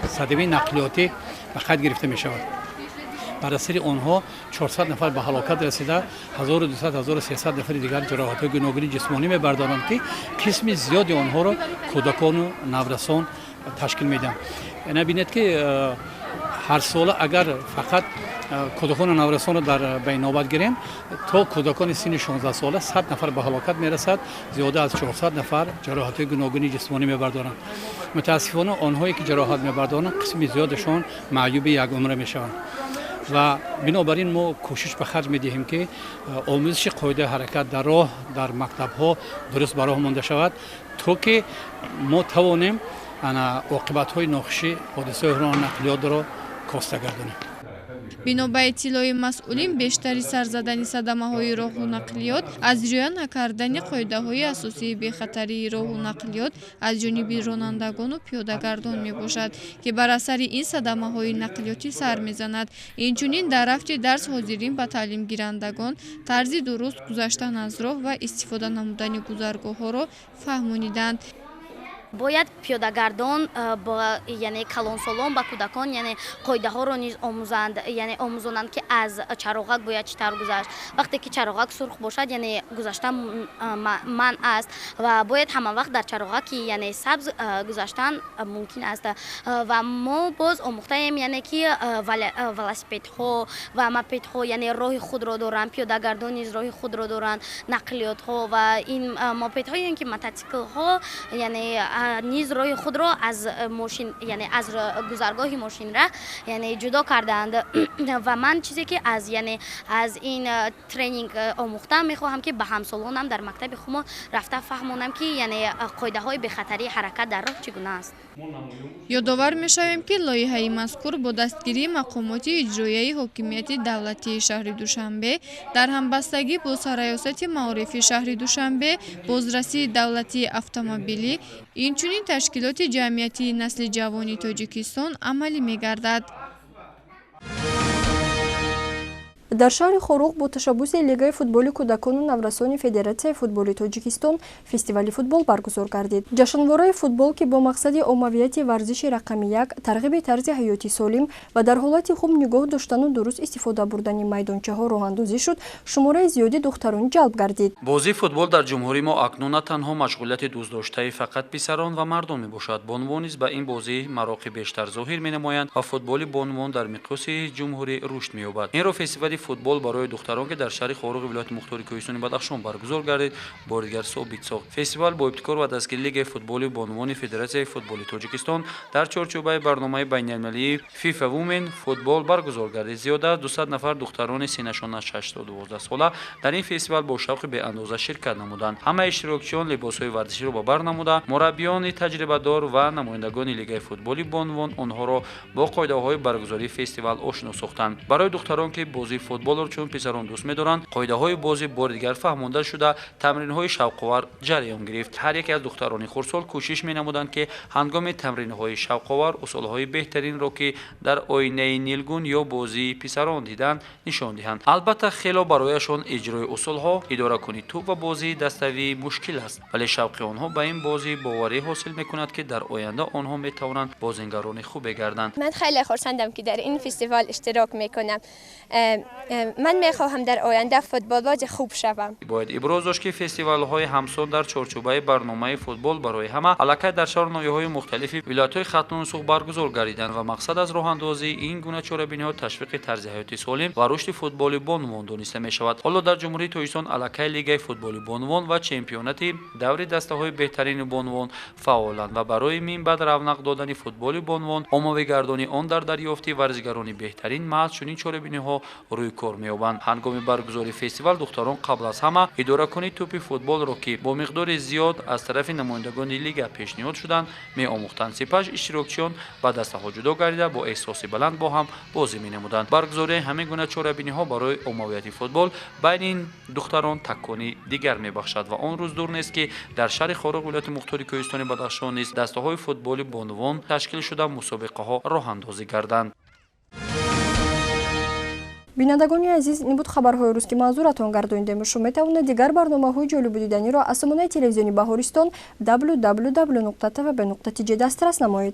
صدمه نقلیاتی به قید گرفته می شود. بر اثر آنها 400 نفر به هلاکت رسیده، 1200-1300 نفر دیگر جراحت های گوناگون جسمانی میبردارند که قسم زیادی آنها را کودکان و نورسان تشکیل میدن. یعنی ببینید که هر سال اگر فقط کودکان و نورسان را در بین نوبت گیریم تا کودکان سن 16 ساله 100 نفر به هلاکت میرسد، زیاده از 400 نفر جراحت گوناگون جسمانی میبردارند. متاسفانه آنهایی که جراحت میبردارند قسم زیادشان معیوب یک عمر میشوند و بنابراین ما کوشش به خرج میدهیم که آموزش قاعده حرکت در راه در مکتب ها درست به راه مانده شود تا که ما توانیم عاقبت های ناخوشی حادثه راه نقلیات را کاسته گردانیم. бино ба иттилои масъулин бештари сарзадани садамаҳои роҳу нақлиёт аз риоя накардани қоидаҳои асосии бехатарии роҳу нақлиёт аз ҷониби ронандагону пиёдагардон мебошад ки бар асари ин садамаҳои нақлиётӣ сар мезанад. инчунин дар рафти дарс ҳозирин ба таълимгирандагон тарзи дуруст гузаштан аз роҳ ва истифода намудани гузаргоҳҳоро фаҳмониданд. бояд пиёдагардон яъне калонсолон ба кӯдакон яъне қоидаҳоро низ омӯзанд, яъне омӯзонанд ки аз чароғак бояд чӣ тавр гузашт. вақте ки чароғак сурх бошад яъне гузаштан манъ аст ва бояд ҳама вақт дар чароғаки яъне сабз гузаштан мумкин аст. ва мо боз омӯхтаем яъне ки велосипедҳо ва мопедҳо яъне роҳи худро доранд, пиёдагардон низ роҳи худро доранд, нақлиётҳо ва ин мопедҳоем ки мотоциклҳо яъне низ роҳи худро аз мошин яъне аз гузаргоҳи мошинра яъне ҷудо кардаанд. ва ман чизе ки аз ин тренинг омӯхтам мехоҳам ки ба ҳамсолонам дар мактаби хумо рафта фаҳмонам ки яъне қоидаҳои бехатарии ҳаракат дар роҳ чӣ гуна аст. ёдовар мешавем ки лоиҳаи мазкур бо дастгирии мақомоти иҷроияи ҳокимияти давлатии шаҳри душанбе дар ҳамбастагӣ бо сараёсати маорифи шаҳри душанбе, бозрасии давлатии автомобилӣ, инчунин ташкилоти ҷамъиятии насли ҷавони тоҷикистон амалӣ мегардад. дар шаҳри хорух бо ташаббуси лигаи футболи кӯдакону наврасони федератсияи футболи тоҷикистон фестивали футбол баргузор гардид. ҷашнвораи футбол ки бо мақсади оммавияти варзиши рақами 1, тарғиби тарзи ҳаёти солим ва дар ҳолати хуб нигоҳ доштану дуруст истифода бурдани майдончаҳо роҳандозӣ шуд, шумораи зиёди духтарон ҷалб гардид. бозии футбол дар ҷумҳурии мо акнун на танҳо машғулияти дӯстдоштаи фақат писарон ва мардон мебошад. бонвон низ ба ин бозӣ мароқи бештар зоҳир менамоянд ва футболи бонвон дар миқёси ҷумҳурӣ рушд меёбад. инро фестивали футбол барои духтарон ки дар шаҳри хоруғи вилояти мухтори кӯҳистони Бадахшон баргузор гардид бори дигар собит сохт. фестивал бо ибтикор ва дастгирии лигаи футболи бонвони федератсияи футболи тоҷикистон дар чорчӯбаи барномаи байналмилалии FIFA Women футбол баргузор гардид. зиёда аз 200 нафар духтарони синнашон аз 6 то 12 сола дар ин фестивал бо шавқи беандоза ширкат намуданд. ҳамаи иштирокчиён либосҳои варзиширо ба бар намуда, мураббиёни таҷрибадор ва намояндагони лигаи футболи бонвон онҳоро бо қоидаҳои баргузории фестивал ошно сохтанд. барои духтарон ки бозии футболро чун писарон дӯст медоранд, қоидаҳои бозӣ бори дигар фаҳмонда шуда, тамринҳои шавқовар ҷараён гирифт. ҳар яке аз духтарони хурдсол кӯшиш менамуданд ки ҳангоми тамринҳои шавқовар усулҳои беҳтаринро ки дар оинаи нилгун ё бозии писарон диданд нишон диҳанд. албатта хело барояшон иҷрои усулҳо, идоракунии туп ва бозии даставӣ мушкил аст, вале шавқи онҳо ба ин бозӣ боварӣ ҳосил мекунад ки дар оянда онҳо метавонанд бозингарони хубе гарданд. ман хеле хурсандам ки дар ин фестивал иштирок мекунам. من میخواهم در آینده فوتبالباز خوب شوم. باید ابراز داشت که فستیوال‌های همسان در چارچوبه برنامه فوتبال برای همه علاقه در شهرهای مختلف ولایت‌های ختن سوق برگزار گردیدند و مقصد از راه‌اندازی این گونه چاره‌بینی‌ها تشویق طرز حیات سالم و رشد فوتبال بانوان دانسته می‌شود. حالا در جمهوری تاجیکستان علاقه لیگ فوتبال بانوان و چمپیونات دور دسته‌های بهترین بانوان فعالند و برای منبع رونق دادن فوتبال بانوان عمومی‌گردانی آن در دریافت ورزشگران بهترین مرد چنین چاره‌بینی‌ها روی کار می‌یابند. هنگام برگزاری فستیوال دختران قبل از همه اداره‌کنی توپ فوتبال را که با مقدار زیاد از طرف نمایندگان لیگ پیشنهاد شدند می‌آموختند. سپس اشتراکچیان و دسته‌ها جدا گردیده با احساس بلند با هم بازی می‌نمودند. برگزاری همین گونه چاره‌بینی‌ها برای عمومیت فوتبال بین این دختران تکانی دیگر می‌بخشد و آن روز دور نیست که در شهر خارق ولایت مختار کوهستان بدخشان نیز دسته‌های فوتبال بانوان تشکیل شده مسابقه‌ها راه‌اندازی گردند. бинандагони азиз, ин буд хабарҳои рӯз ки манзуратон гардонида. шумо метавонед дигар барномаҳои ҷолибу диданиро аз самонаи телевизиони Баҳористон www.tvb.tj дастрас намоед.